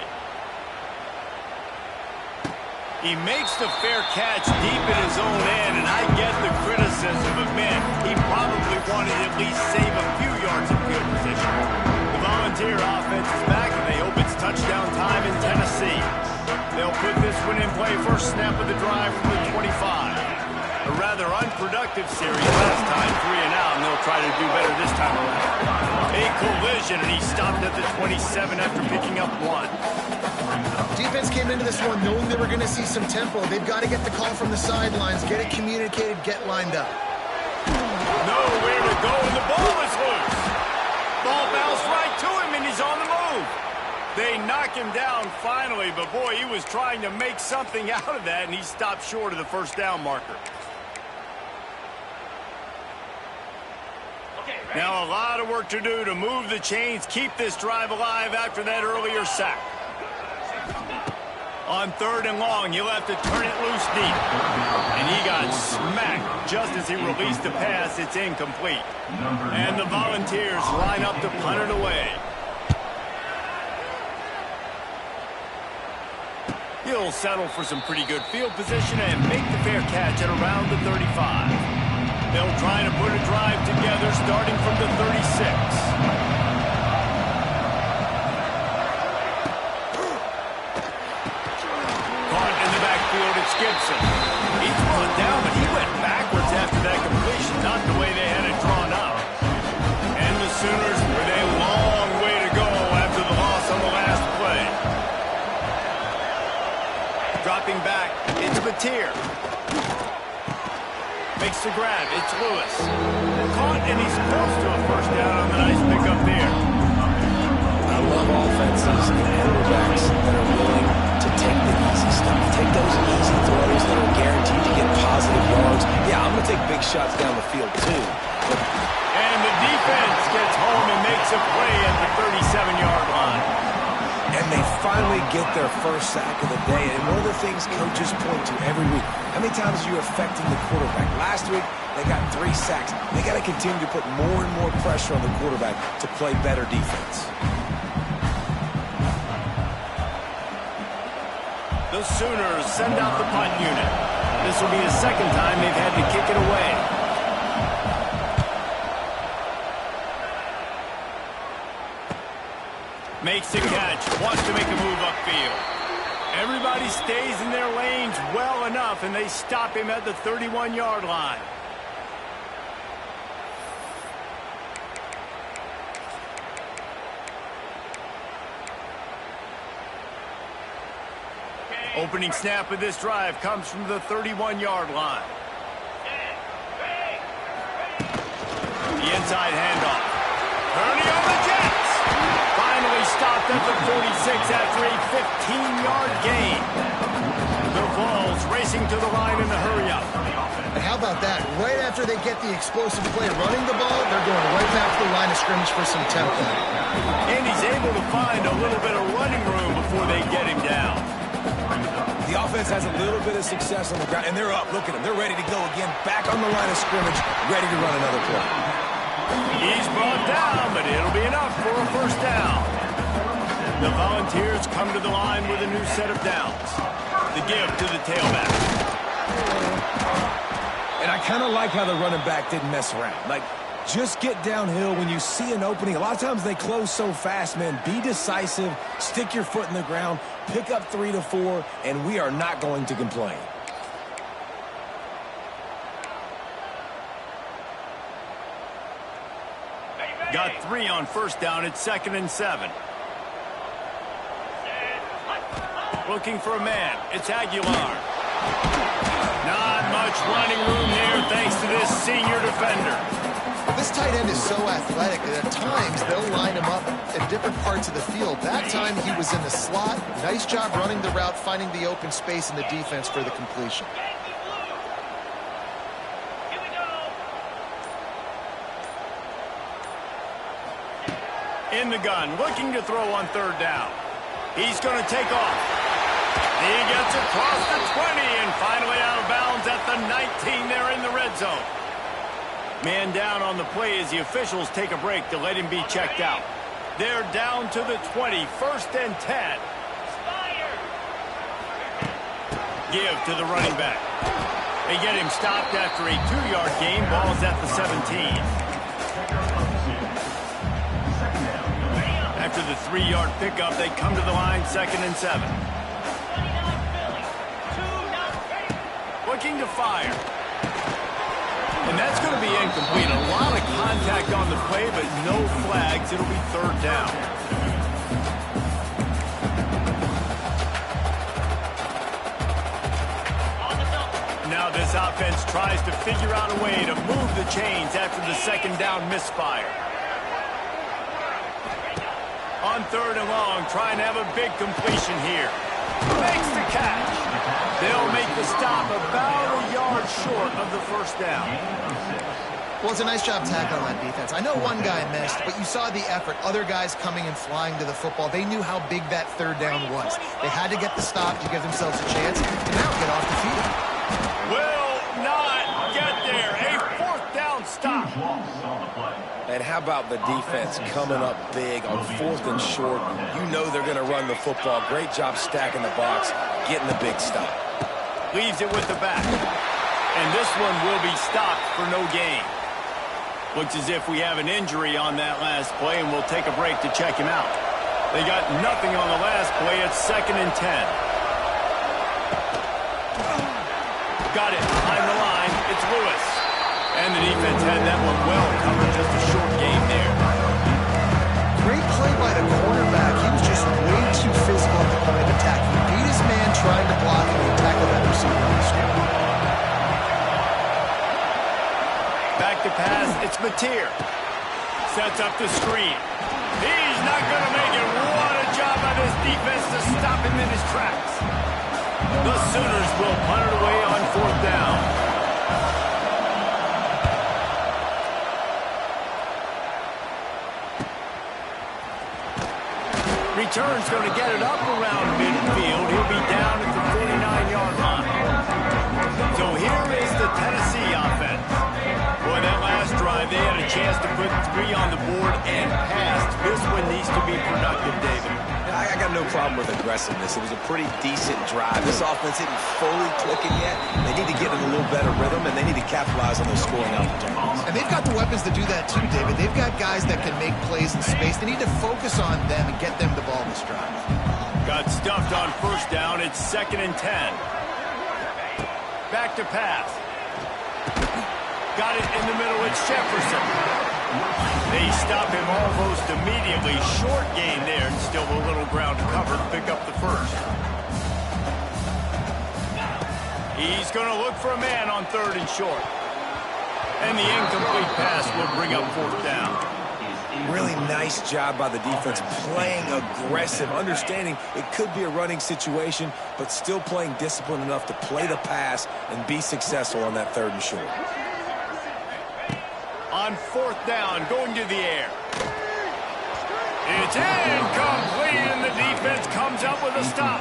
He makes the fair catch deep in his own end, and I get the criticism of men. He probably wanted to at least save a few yards of field position. The Volunteer offense is back, and they hope it's touchdown time in Tennessee. They'll put this one in play first snap of the drive from the 25. A rather unproductive series last time, 3 and out, and they'll try to do better this time around. A collision, and he stopped at the 27 after picking up 1. Defense came into this one knowing they were going to see some tempo. They've got to get the call from the sidelines, get it communicated, get lined up. Nowhere to go, and the ball is loose. Ball bounced right to him, and he's on the move. They knock him down finally, but boy, he was trying to make something out of that, and he stopped short of the first down marker. Now a lot of work to do to move the chains, keep this drive alive after that earlier sack. On 3rd and long, he'll have to turn it loose deep. And he got smacked just as he released the pass. It's incomplete. And the Volunteers line up to punt it away. He'll settle for some pretty good field position and make the fair catch at around the 35. They'll try to put a drive together starting from the 36. It's Gibson. He's brought down, but he went backwards after that completion. Not It's here. Makes the grab. It's Lewis. Caught, and he's close to a first down on the nice pickup there. I love offenses and quarterbacks that are willing to take the easy stuff. Take those easy throws that are guaranteed to get positive yards. Yeah, I'm going to take big shots down the field, too. And the defense gets home and makes a play at the 37-yard line. And they finally get their first sack of the day. And one of the things coaches point to every week, how many times are you affecting the quarterback? Last week, they got 3 sacks. They got to continue to put more and more pressure on the quarterback to play better defense. The Sooners send out the punt unit. This will be the second time they've had to kick it away. Makes the catch. Wants to make a move upfield. Everybody stays in their lanes well enough, and they stop him at the 31-yard line. Opening snap of this drive comes from the 31-yard line. The inside handoff. Purdy on the Jets. Finally stopped at the 46 after a 15-yard gain. The Vols racing to the line in the hurry-up. And how about that? Right after they get the explosive play running the ball, they're going right back to the line of scrimmage for some tempo. And he's able to find a little bit of running room before they get him down. The offense has a little bit of success on the ground, and they're up. Look at them. They're ready to go again, back on the line of scrimmage, ready to run another play. He's brought down, but it'll be enough for a first down. The Volunteers come to the line with a new set of downs. The give to the tailback. And I kind of like how the running back didn't mess around. Like, just get downhill when you see an opening. A lot of times they close so fast, man. Be decisive, stick your foot in the ground, pick up 3 to 4, and we are not going to complain. Got 3 on first down. It's 2nd and 7. Looking for a man. It's Aguilar. Not much running room here thanks to this senior defender. This tight end is so athletic that at times they'll line him up at different parts of the field. That time he was in the slot. Nice job running the route, finding the open space in the defense for the completion. In the gun, looking to throw on 3rd down. He's going to take off. He gets across the 20 and finally out of bounds at the 19 there in the red zone. Man down on the play as the officials take a break to let him be checked out. They're down to the 20, 1st and 10. Give to the running back. They get him stopped after a 2-yard gain. Ball's at the 17. After the 3-yard pickup, they come to the line, 2nd and 7. Looking to fire. And that's going to be incomplete. A lot of contact on the play, but no flags. It'll be 3rd down. Now this offense tries to figure out a way to move the chains after the 2nd down misfire. On 3rd and long, trying to have a big completion here. Makes the catch. They'll make the stop about a yard short of the first down. Well, it's a nice job tackling that defense. I know one guy missed, but you saw the effort. Other guys coming and flying to the football. They knew how big that 3rd down was. They had to get the stop to give themselves a chance, and now get off the field. Will not get there. A 4th down stop. And how about the defense coming up big on 4th and short? You know they're going to run the football. Great job stacking the box, getting the big stop. Leaves it with the back. And this one will be stopped for no gain. Looks as if we have an injury on that last play, and we'll take a break to check him out. They got nothing on the last play. It's 2nd and 10. Got it behind the line. It's Lewis. And the defense had that one well covered. Just a short game there. Great play by the quarterback. He was just way too physical at the point of attack. He beat his man trying to block, and he tackled that receiver on the screen. Mateer. Sets up the screen. He's not going to make it. What a job by this defense to stop him in his tracks. The Sooners will punt it away on 4th down. Return's going to get it up around midfield. He'll be down at the 49-yard line. So here is the Tennessee offense. Boy, that last drive, they had a chance to put 3 on the board and passed. This one needs to be productive, David. I got no problem with aggressiveness. It was a pretty decent drive. This offense isn't fully clicking yet. They need to get in a little better rhythm, and they need to capitalize on those scoring opportunities. And they've got the weapons to do that too, David. They've got guys that can make plays in space. They need to focus on them and get them the ball this drive. Got stuffed on 1st down. It's 2nd and 10. Back to pass. Got it in the middle. It's Jefferson. They stop him almost immediately. Short gain there, and still a little ground to cover to pick up the 1st. He's going to look for a man on 3rd and short. And the incomplete pass will bring up 4th down. Really nice job by the defense, playing aggressive, understanding it could be a running situation, but still playing disciplined enough to play the pass and be successful on that 3rd and short. On 4th down, going to the air. It's incomplete, and the defense comes up with a stop.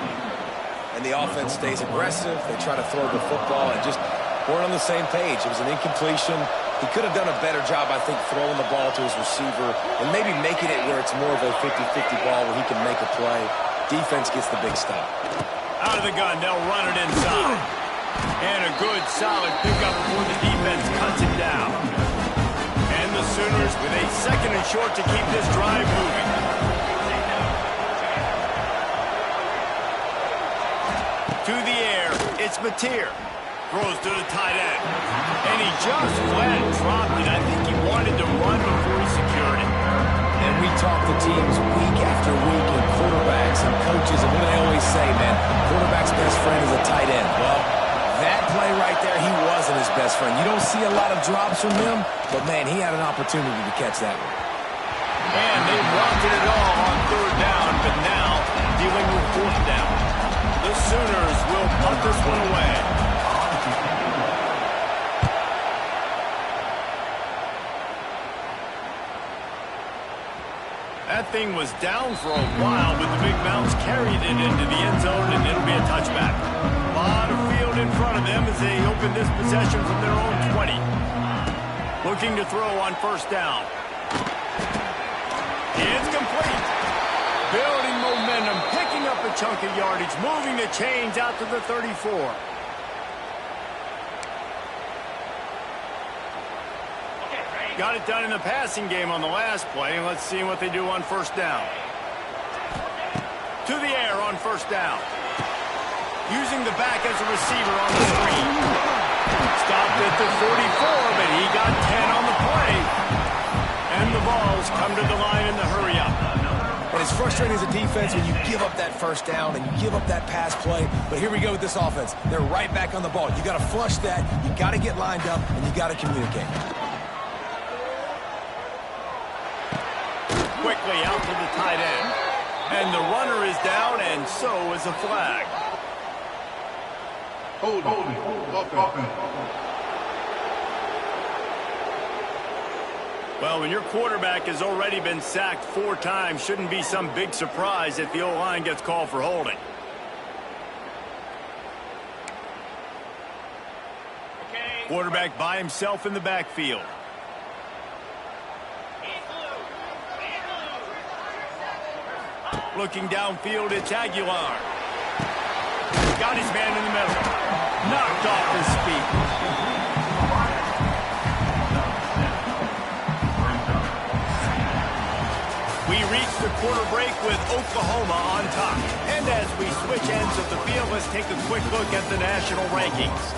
And the offense stays aggressive. They try to throw the football and just weren't on the same page. It was an incompletion. He could have done a better job, I think, throwing the ball to his receiver and maybe making it where it's more of a 50-50 ball where he can make a play. Defense gets the big stop. Out of the gun, they'll run it inside. And a good, solid pickup before the defense cuts it down. And the Sooners with a 2nd and short to keep this drive moving. To the air, it's Mateer. Throws to the tight end. And he just flat dropped it. I think he wanted to run before he secured it. And we talk to teams week after week and quarterbacks and coaches, and what do they always say, man? Quarterback's best friend is a tight end. Well, that play right there, he wasn't his best friend. You don't see a lot of drops from him, but, man, he had an opportunity to catch that one. And they wanted it all on 3rd down, but now dealing with 4th down. The Sooners will punt this one away. That thing was down for a while, but the big bounce carried it into the end zone, and it'll be a touchback. A lot of field in front of them as they open this possession from their own 20. Looking to throw on 1st down. It's complete. Building momentum, picking up a chunk of yardage, moving the chains out to the 34. Got it done in the passing game on the last play. Let's see what they do on 1st down. To the air on 1st down. Using the back as a receiver on the screen. Stopped at the 44, but he got 10 on the play. And the Vols come to the line in the hurry-up. And it's frustrating as a defense when you give up that 1st down and you give up that pass play. But here we go with this offense. They're right back on the ball. You got to flush that. You got to get lined up, and you got to communicate. Quickly out to the tight end. And the runner is down, and so is a flag. Holding. Offense. Well, when your quarterback has already been sacked 4 times, shouldn't be some big surprise if the O-line gets called for holding. Quarterback by himself in the backfield. Looking downfield, it's Aguilar. Got his man in the middle. Knocked off his feet. We reach the quarter break with Oklahoma on top. And as we switch ends of the field, let's take a quick look at the national rankings.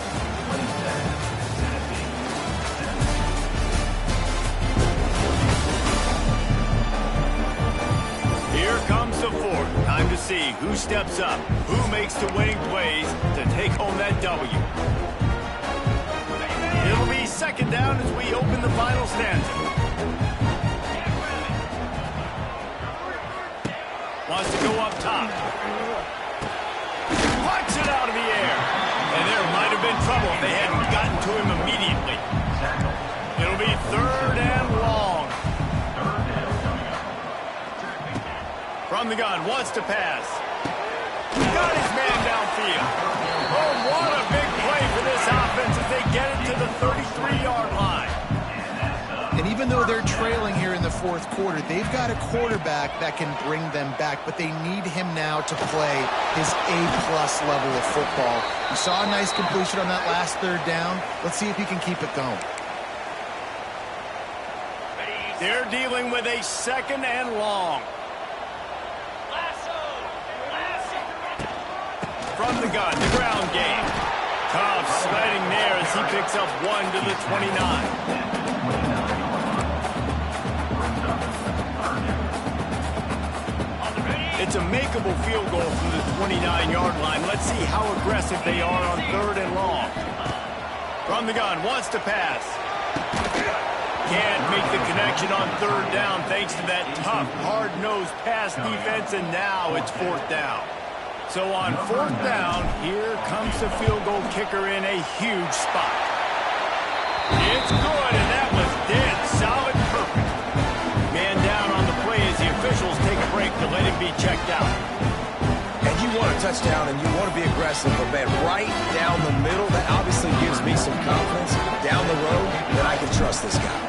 Here comes the 4th. Time to see who steps up, who makes the winning plays to take home that W. It'll be second down as we open the final stanza. Wants to go up top. Punch it out of the air. And there might have been trouble if they hadn't gotten to him immediately. It'll be third and long. From the gun, wants to pass. Got his man downfield. Oh, what a big play for this offense as they get it to the 33-yard line. And even though they're trailing here in the fourth quarter, they've got a quarterback that can bring them back, but they need him now to play his A-plus level of football. We saw a nice completion on that last third down. Let's see if he can keep it going. They're dealing with a second and long. From the gun, the ground game. Cobb sliding there as he picks up 1 to the 29. It's a makeable field goal from the 29-yard line. Let's see how aggressive they are on third and long. From the gun, wants to pass. Can't make the connection on third down thanks to that tough, hard-nosed pass defense, and now it's fourth down. So on fourth down, here comes the field goal kicker in a huge spot. It's good, and that was dead solid perfect. Man down on the play as the officials take a break to let him be checked out. And you want a touchdown and you want to be aggressive, but man, right down the middle, that obviously gives me some confidence down the road that I can trust this guy.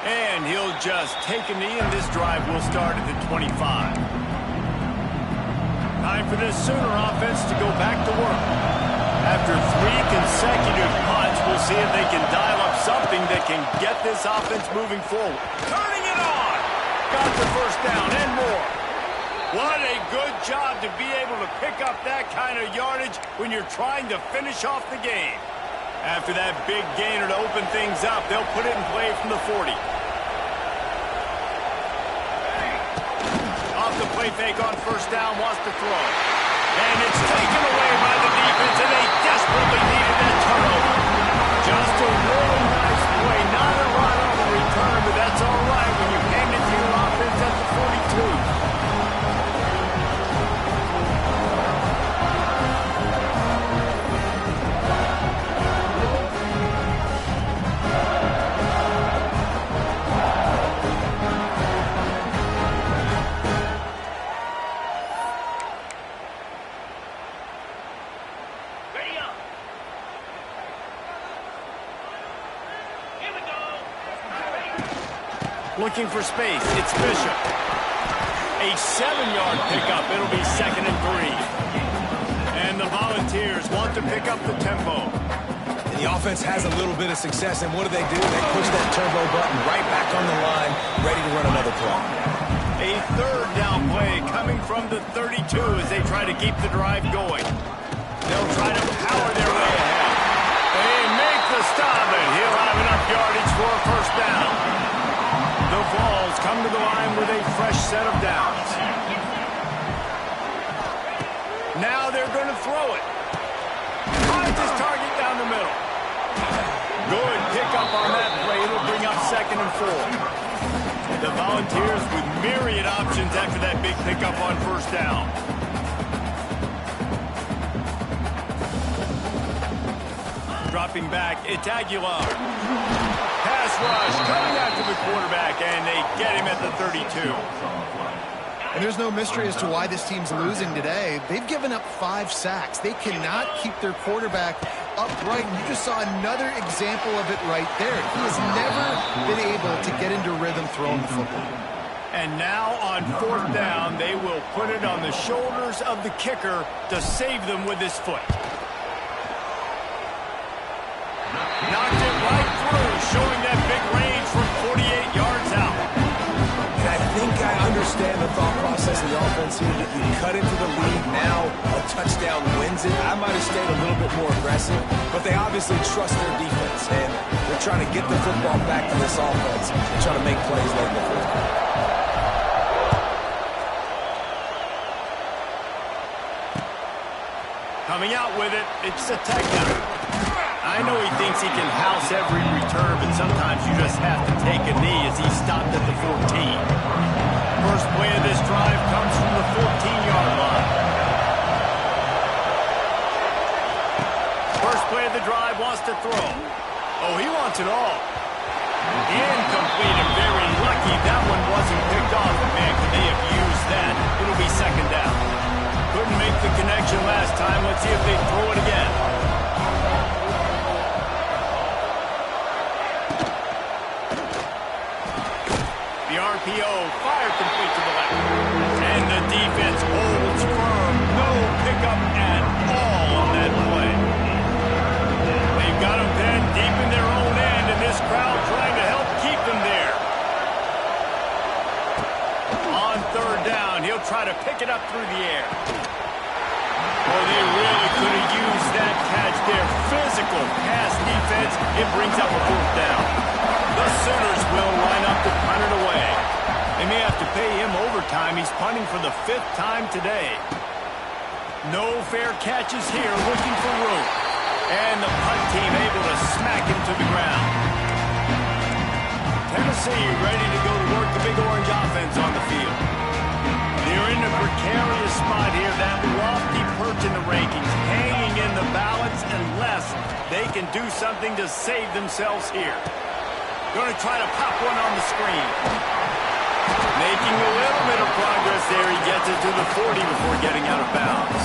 And he'll just take a knee, and this drive will start at the 25. Time for this Sooner offense to go back to work. After 3 consecutive punts, we'll see if they can dial up something that can get this offense moving forward. Turning it on! Got the first down and more. What a good job to be able to pick up that kind of yardage when you're trying to finish off the game. After that big gainer to open things up, they'll put it in play from the 40. Off the play fake on first down, wants to throw. And it's taken away by the defense, and they desperately needed that turnover. Just a really nice play. Not a lot on the return, but that's all right when you hand it to your offense at the 42. Looking for space, it's Bishop. A 7-yard pickup, it'll be 2nd and 3. And the Volunteers want to pick up the tempo. And the offense has a little bit of success, and what do? They push that turbo button right back on the line, ready to run another play. A third down play coming from the 32 as they try to keep the drive going. They'll try to power their way ahead. They make the stop, and he'll have enough yardage for a first down. The Vols come to the line with a fresh set of downs. Now they're going to throw it. Finds his target down the middle. Good pickup on that play. It'll bring up 2nd and 4. The Volunteers with myriad options after that big pickup on first down. Dropping back, it's Aguilar. Pass rush coming after the quarterback, and they get him at the 32. And there's no mystery as to why this team's losing today. They've given up 5 sacks. They cannot keep their quarterback upright. And you just saw another example of it right there. He has never been able to get into rhythm throwing the football. And now on fourth down, they will put it on the shoulders of the kicker to save them with his foot. Knocked it right through, showing that big range from 48 yards out. And I think I understand the thought process of the offense here. That you cut into the lead, now a touchdown wins it. I might have stayed a little bit more aggressive, but they obviously trust their defense, and they're trying to get the football back to this offense and trying to make plays late in the fourth quarter. Coming out with it, it's a takedown. I know he thinks he can house every return, but sometimes you just have to take a knee as he stopped at the 14. First play of this drive comes from the 14-yard line. First play of the drive wants to throw. Oh, he wants it all. Incomplete and very lucky that one wasn't picked off. Man, could they have used that? It'll be second down. Couldn't make the connection last time. Let's see if they throw it again. The RPO fired complete to the left. And the defense holds firm. No pickup at all on that play. They've got him pinned deep in their own end, and this crowd trying to help keep them there. On third down, he'll try to pick it up through the air. Oh, they really could have used that catch there. Physical pass defense. It brings up a fourth down. The Sooners will line up to punt it away. They may have to pay him overtime. He's punting for the 5th time today. No fair catches here, looking for room. And the punt team able to smack him to the ground. Tennessee ready to go to work the Big Orange offense on the field. They're in a precarious spot here, that lofty perch in the rankings, hanging in the balance unless they can do something to save themselves here. Going to try to pop one on the screen. Making a little bit of progress there. He gets it to the 40 before getting out of bounds.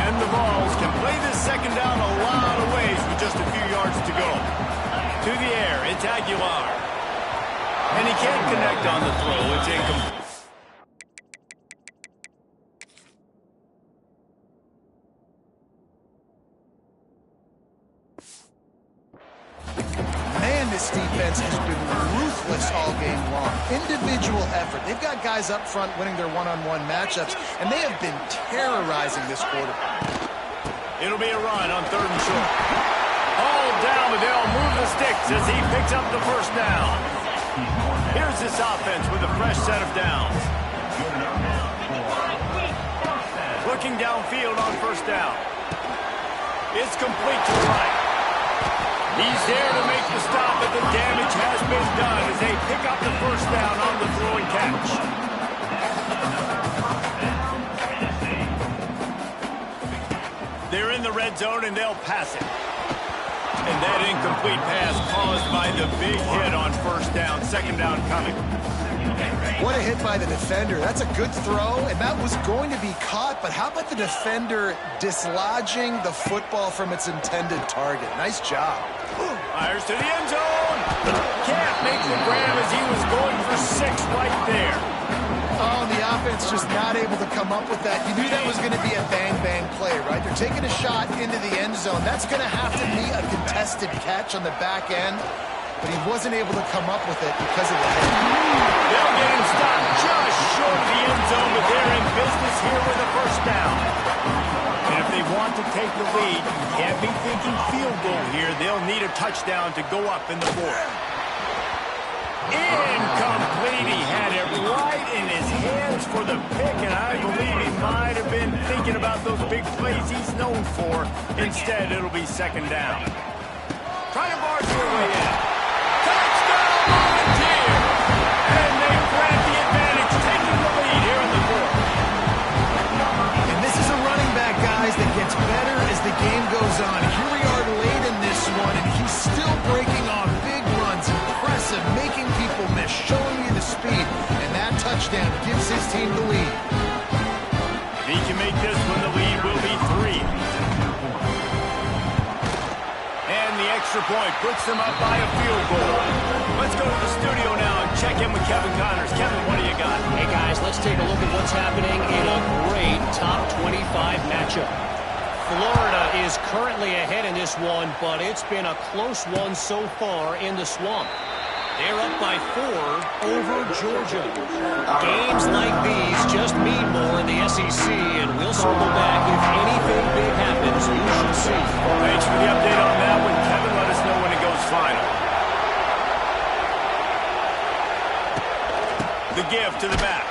And the Vols can play this second down a lot of ways with just a few yards to go. To the air, it's Aguilar. And he can't connect on the throw. It's incomplete. This defense has been ruthless all game long. Individual effort. They've got guys up front winning their one-on-one matchups, and they have been terrorizing this quarterback. It'll be a run on third and short. All down, but they'll move the sticks as he picks up the first down. Here's this offense with a fresh set of downs. Looking downfield on first down. It's complete to the right. He's there to make the stop, but the damage has been done as they pick up the first down on the throwing catch. They're in the red zone, and they'll pass it. And that incomplete pass caused by the big hit on first down. Second down coming. What a hit by the defender. That's a good throw, and that was going to be caught, but how about the defender dislodging the football from its intended target? Nice job. Fires to the end zone. Can't make the grab as he was going for 6 right there. Oh, the offense just not able to come up with that. You knew that was going to be a bang-bang play, right? They're taking a shot into the end zone. That's going to have to be a contested catch on the back end, but he wasn't able to come up with it because of the hit. They'll get him stopped just short of the end zone, but they're in business here with a first down. And if they want to take the lead, you can't be thinking field goal here. They'll need a touchdown to go up in the fourth. Incomplete. He had it right in his hands for the pick, and I believe he might have been thinking about those big plays he's known for. Instead, it'll be second down. Trying to barge their way in. Touchdown, Volunteer! And they grab the advantage, taking the lead here in the fourth. And this is a running back, guys, that gets better as the game goes on. Here we are late in this one, and he's still breaking off big runs. Impressive, making people miss, showing you the speed. And that touchdown gives his team the lead. If he can make this one, the lead will be 3. And the extra point puts them up by a field goal. Let's go to the studio now and check in with Kevin Connors. Kevin, what do you got? Hey, guys, let's take a look at what's happening in a great top 25 matchup. Florida is currently ahead in this one, but it's been a close one so far in the Swamp. They're up by 4 over Georgia. Games like these just mean more in the SEC, and we'll circle back if anything big happens. You should see. Thanks for the update on that one, Kevin. Let us know when it goes final. The give to the back.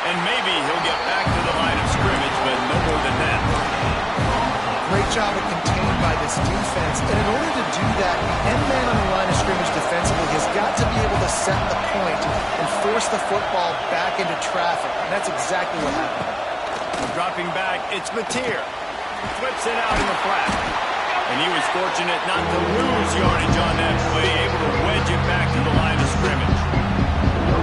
And maybe he'll get back to the line of scrimmage, but no more than that. job of contained by this defense. And in order to do that, the end man on the line of scrimmage defensively has got to be able to set the point and force the football back into traffic. And that's exactly what happened. Dropping back, it's Mateer. Flips it out in the flat. And he was fortunate not to lose yardage on that play, able to wedge it back to the line of scrimmage.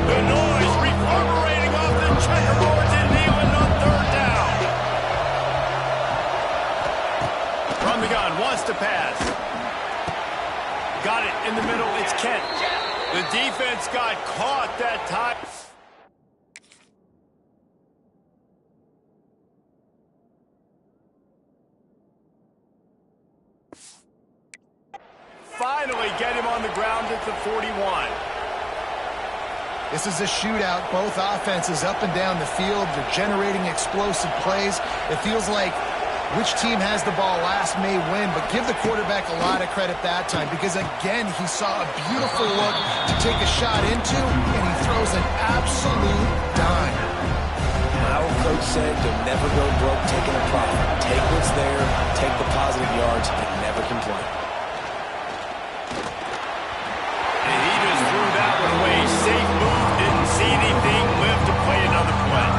The noise reverberating off the checkerboards and Nealon on third down. From the gun, wants to pass. Got it in the middle, it's Kent. The defense got caught that time. Finally get him on the ground at the 41. This is a shootout. Both offenses up and down the field. They're generating explosive plays. It feels like which team has the ball last may win, but give the quarterback a lot of credit that time because, again, he saw a beautiful look to take a shot into, and he throws an absolute dime. Our coach said to never go broke taking a profit. Take what's there, take the positive yards, and never complain. Safe move, didn't see anything, lived to play another play.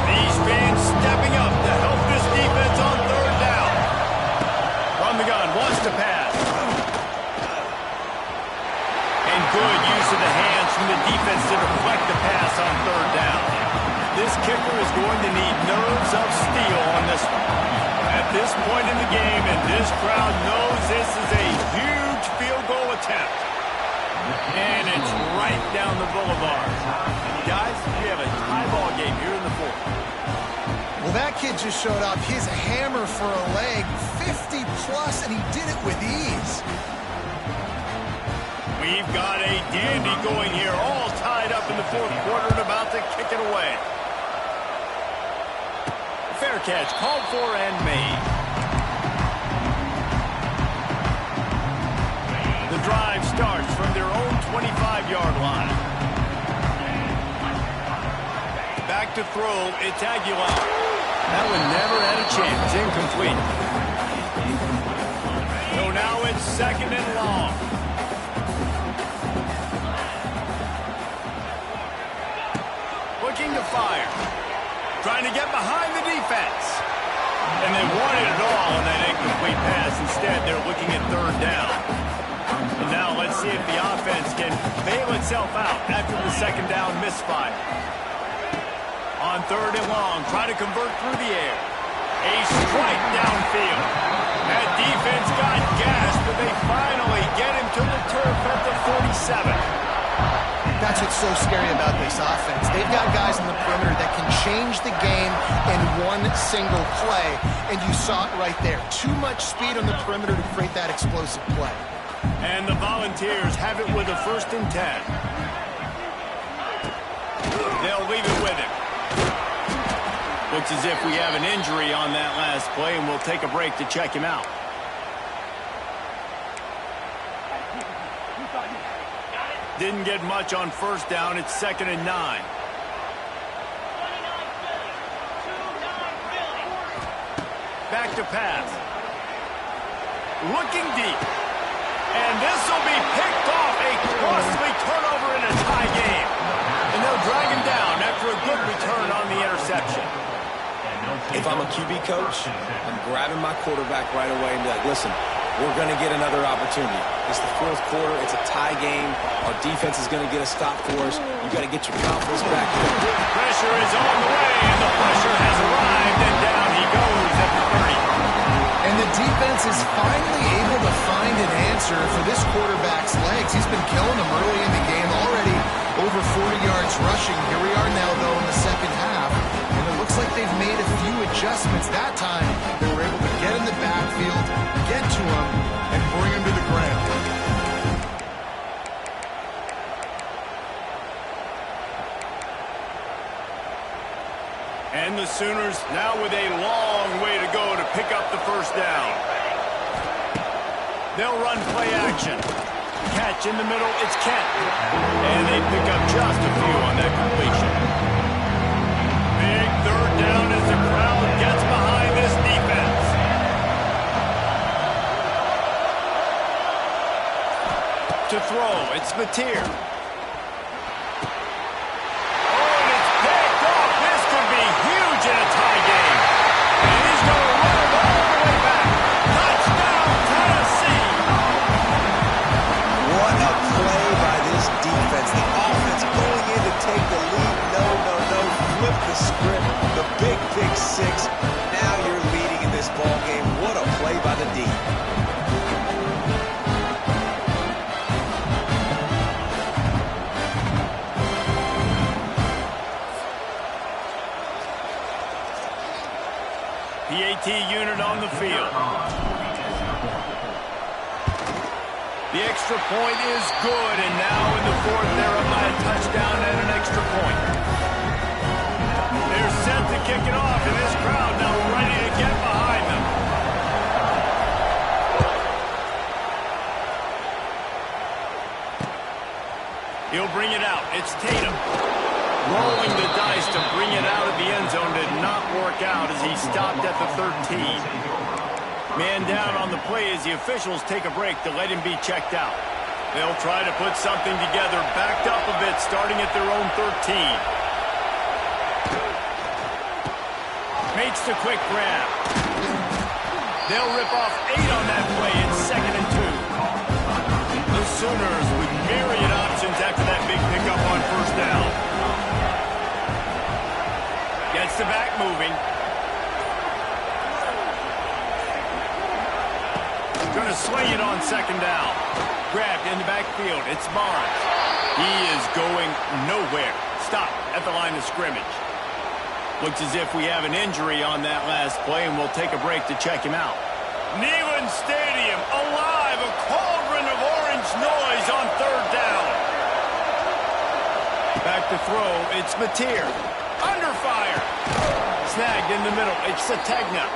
These fans stepping up to help this defense on third down. From the gun, wants to pass. And good use of the hands from the defense to deflect the pass on third down. This kicker is going to need nerves of steel on this one. At this point in the game, and this crowd knows this is a huge field goal attempt. And it's right down the boulevard. Guys, we have a tie ball game here in the fourth. Well, that kid just showed off his hammer for a leg, 50-plus, and he did it with ease. We've got a dandy going here, all tied up in the fourth quarter and about to kick it away. Fair catch, called for and made. The drive starts from their own 25-yard line. Back to throw, it's Aguilar. That one never had a chance, incomplete. So now it's second and long. Looking to fire. Trying to get behind the defense. And they wanted it all on that incomplete pass. Instead, they're looking at third down. And now let's see if the offense can bail itself out after the second down misfire. On third and long, try to convert through the air. A strike downfield. That defense got gashed, but they finally get him to the turf at the 47. That's what's so scary about this offense. They've got guys in the perimeter that can change the game in one single play, and you saw it right there. Too much speed on the perimeter to create that explosive play. And the Volunteers have it with a 1st and 10. They'll leave it with him. Looks as if we have an injury on that last play, and we'll take a break to check him out. Didn't get much on first down. It's 2nd and 9. Back to pass. Looking deep. And this will be picked off. A costly turnover in a tie game. And they'll drag him down after a good return on the interception. If I'm a QB coach, I'm grabbing my quarterback right away and be like, listen, we're going to get another opportunity. It's the fourth quarter. It's a tie game. Our defense is going to get a stop for us. You got to get your confidence back. Pressure is on the way, and the pressure has arrived, and down he goes at the 30. And the defense is finally able to find an answer for this quarterback's legs. He's been killing them early in the game, already over 40 yards rushing. Here we are now, though, in the second half. And it looks like they've made a few adjustments. That time, they were able to get in the backfield, get to him, and bring him to the ground. And the Sooners now with a long way to go to pick up the first down. They'll run play action. Catch in the middle, it's Kent. And they pick up just a few on that completion. Big third down as the crowd gets behind this defense. To throw, it's Mateer. Oh, and it's picked off. This could be huge in a tie game. And he's going to run it all the way back. Touchdown, Tennessee. What a play by this defense. The offense going in to take the lead. No. Flip the script. The big pick six. Now you're leading in this ball game. What a play by the D. PAT unit on the field. The extra point is good, and now in the fourth, they're up by a touchdown and an extra point. They're set to kick it off, and this crowd now ready to get behind them. He'll bring it out. It's Tatum. Rolling the dice to bring it out of the end zone did not work out as he stopped at the 13. Man down on the play as the officials take a break to let him be checked out. They'll try to put something together, backed up a bit, starting at their own 13. Makes the quick grab. They'll rip off 8 on that play. It's 2nd and 2. The Sooners with myriad options after that big pickup on first down. Gets the back moving. Going to swing it on 2nd down. Grabbed in the backfield. It's Barnes. He is going nowhere. Stop at the line of scrimmage. Looks as if we have an injury on that last play, and we'll take a break to check him out. Neyland Stadium alive. A cauldron of orange noise on 3rd down. Back to throw. It's Mateer. Under fire. Snagged in the middle. It's Sategna.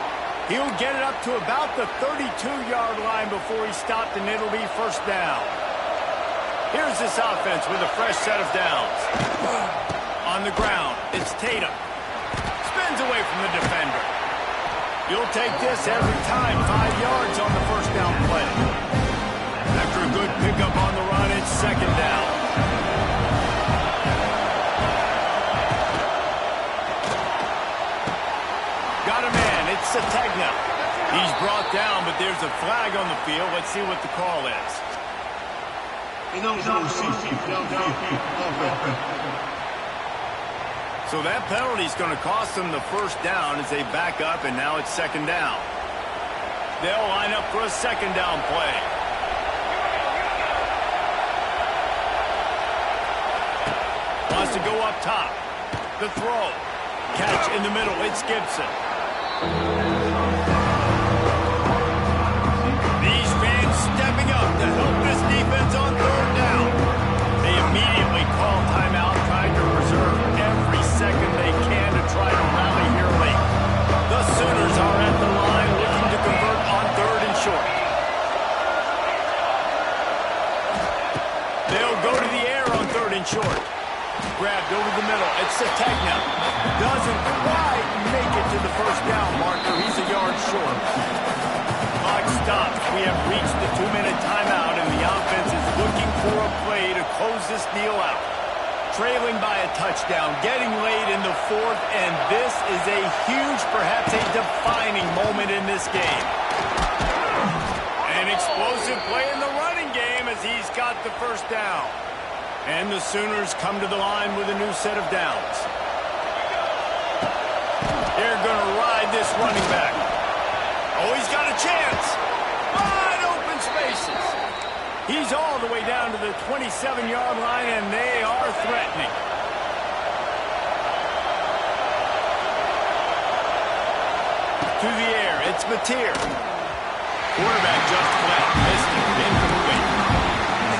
He'll get it up to about the 32-yard line before he stopped, and it'll be 1st down. Here's this offense with a fresh set of downs. On the ground, it's Tatum. Spins away from the defender. You'll take this every time. 5 yards on the 1st down play. After a good pickup on the run, it's 2nd down. Got a man. It's Sategna. He's brought down, but there's a flag on the field. Let's see what the call is. So that penalty is going to cost them the 1st down as they back up, and now it's 2nd down. They'll line up for a 2nd down play. Wants to go up top. The throw. Catch in the middle. It's Gibson. These fans stepping up to help this defense on 3rd down. They immediately call timeout, trying to preserve every second they can to try to rally here late. The Sooners are at the line looking to convert on 3rd and short. They'll go to the air on 3rd and short. Grabbed over the middle. It's Sategna. Doesn't quite make it to the 1st down marker. He's a yard short. Clock stops. We have reached the 2-minute timeout, and the offense is looking for a play to close this deal out. Trailing by a touchdown, getting late in the 4th, and this is a huge, perhaps a defining moment in this game. An explosive play in the running game as he's got the 1st down. And the Sooners come to the line with a new set of downs. They're going to ride this running back. Oh, he's got a chance. Wide open spaces. He's all the way down to the 27-yard line, and they are threatening. To the air, it's Mateer. Quarterback just flat. Missed it. Incomplete.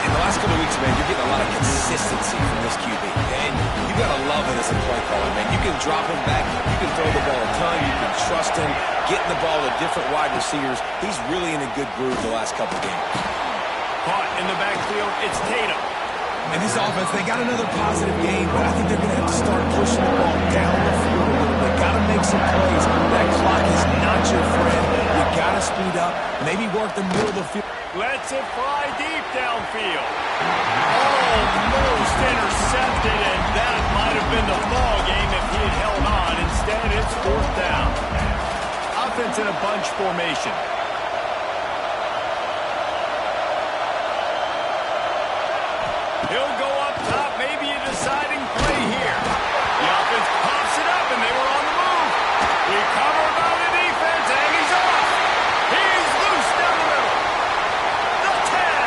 In the last couple of weeks, man, you're getting a lot of consistency from this QB. And you got to love it as a play caller, man. You can drop him back. You can throw the ball a ton. You can trust him. Getting the ball to different wide receivers. He's really in a good groove the last couple of games. Caught in the backfield. It's Tatum. And this offense, they got another positive game, but I think they're going to have to start pushing the ball down the field a little bit. Got to make some plays. That clock is not your friend. You got to speed up, maybe work the middle of the field. Lets it fly deep downfield. Almost intercepted, and that might have been the ball game if he had held on. Instead, it's fourth down. Offense in a bunch formation. He'll go up top, maybe a deciding play here. The offense pops it up, and they were on the move. Recovered by the defense, and he's off. He's loose down the middle. The 10.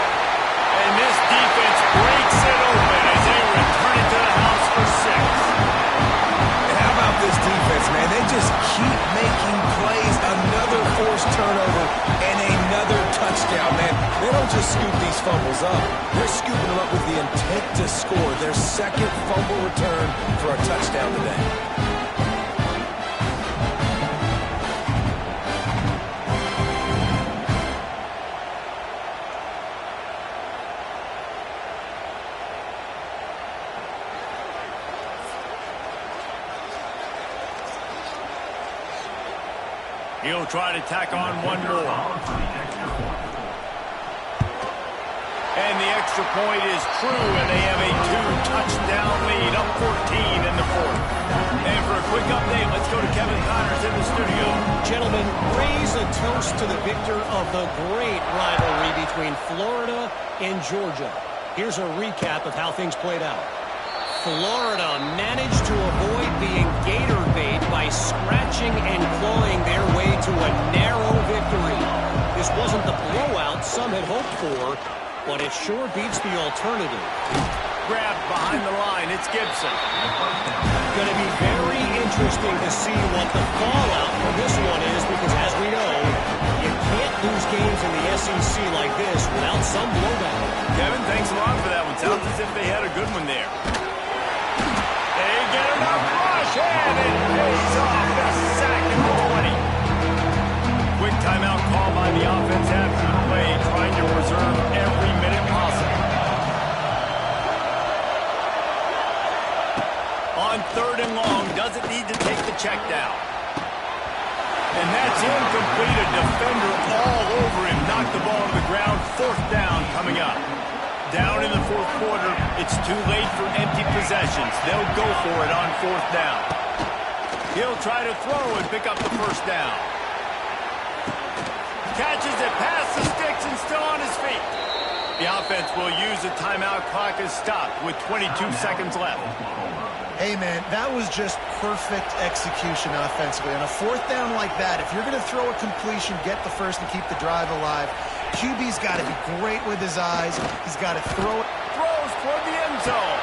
And this defense breaks it open as they return it to the house for 6. And how about this defense, man? They just keep making plays. Another forced turnover and another touchdown, man. They don't just scoop these fumbles up. They're scooping them up with the intent to score. Their second fumble return for a touchdown today. He'll try to tack on one more. And the extra point is true, and they have a 2-touchdown lead, up 14 in the fourth. And for a quick update, let's go to Kevin Connors in the studio. Gentlemen, raise a toast to the victor of the great rivalry between Florida and Georgia. Here's a recap of how things played out. Florida managed to avoid being gator bait by scratching and clawing their way to a narrow victory. This wasn't the blowout some had hoped for, but it sure beats the alternative. Grabbed behind the line, it's Gibson. Going to be very interesting to see what the fallout from this one is, because as we know, you can't lose games in the SEC like this without some blowback. Kevin, thanks a lot for that one. Sounds as if they had a good one there. They get enough rush, and it pays off. A sack at the 20. Quick timeout call by the offense after the play, trying to preserve every minute possible. On 3rd and long, doesn't need to take the check down. And that's incomplete. A defender all over him. Knocked the ball to the ground. 4th down coming up. Down in the 4th quarter, it's too late for empty possessions. They'll go for it on 4th down. He'll try to throw and pick up the 1st down. Catches it past the sticks and still on his feet. The offense will use the timeout clock as stopped with 22 seconds left. Hey, man, that was just perfect execution offensively. On a 4th down like that, if you're going to throw a completion, get the first and keep the drive alive, QB's got to be great with his eyes. He's got to throw it. Throws toward the end zone.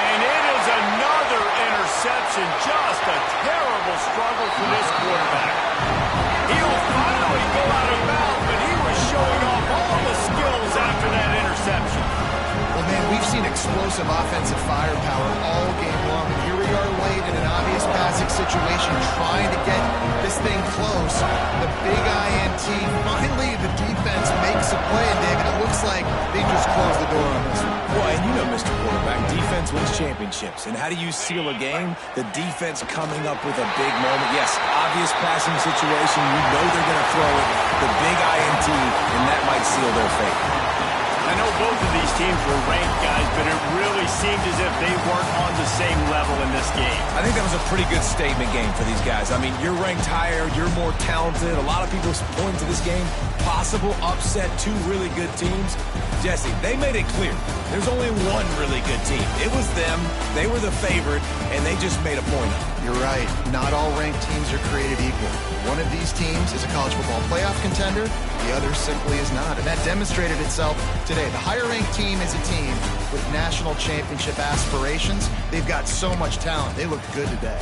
And it is another interception. Just a terrible struggle for this quarterback. He'll finally go out of bounds, but he was showing off all the skills after that interception. Well, man, we've seen explosive offensive firepower all game long, and here we are late in an obvious passing situation trying to get this thing close. The big INT, finally the defense makes a play, and David, it looks like they just closed the door on this one. Well, and you know, Mr. Quarterback, defense wins championships. And how do you seal a game? The defense coming up with a big moment. Yes, obvious passing situation. You know they're going to throw it. The big INT, and that might seal their fate. I know both of these teams were ranked, guys, but it really seemed as if they weren't on the same level in this game. I think that was a pretty good statement game for these guys. I mean, you're ranked higher, you're more talented. A lot of people point to this game. Possible upset, 2 really good teams. Jesse, they made it clear. There's only one really good team. It was them. They were the favorite, and they just made a point of it. You're right. Not all ranked teams are created equal. One of these teams is a college football playoff contender. The other simply is not. And that demonstrated itself today. The higher-ranked team is a team with national championship aspirations. They've got so much talent. They look good today.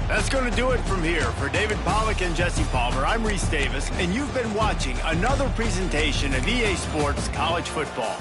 That's going to do it from here. For David Pollack and Jesse Palmer, I'm Reese Davis, and you've been watching another presentation of EA Sports College Football.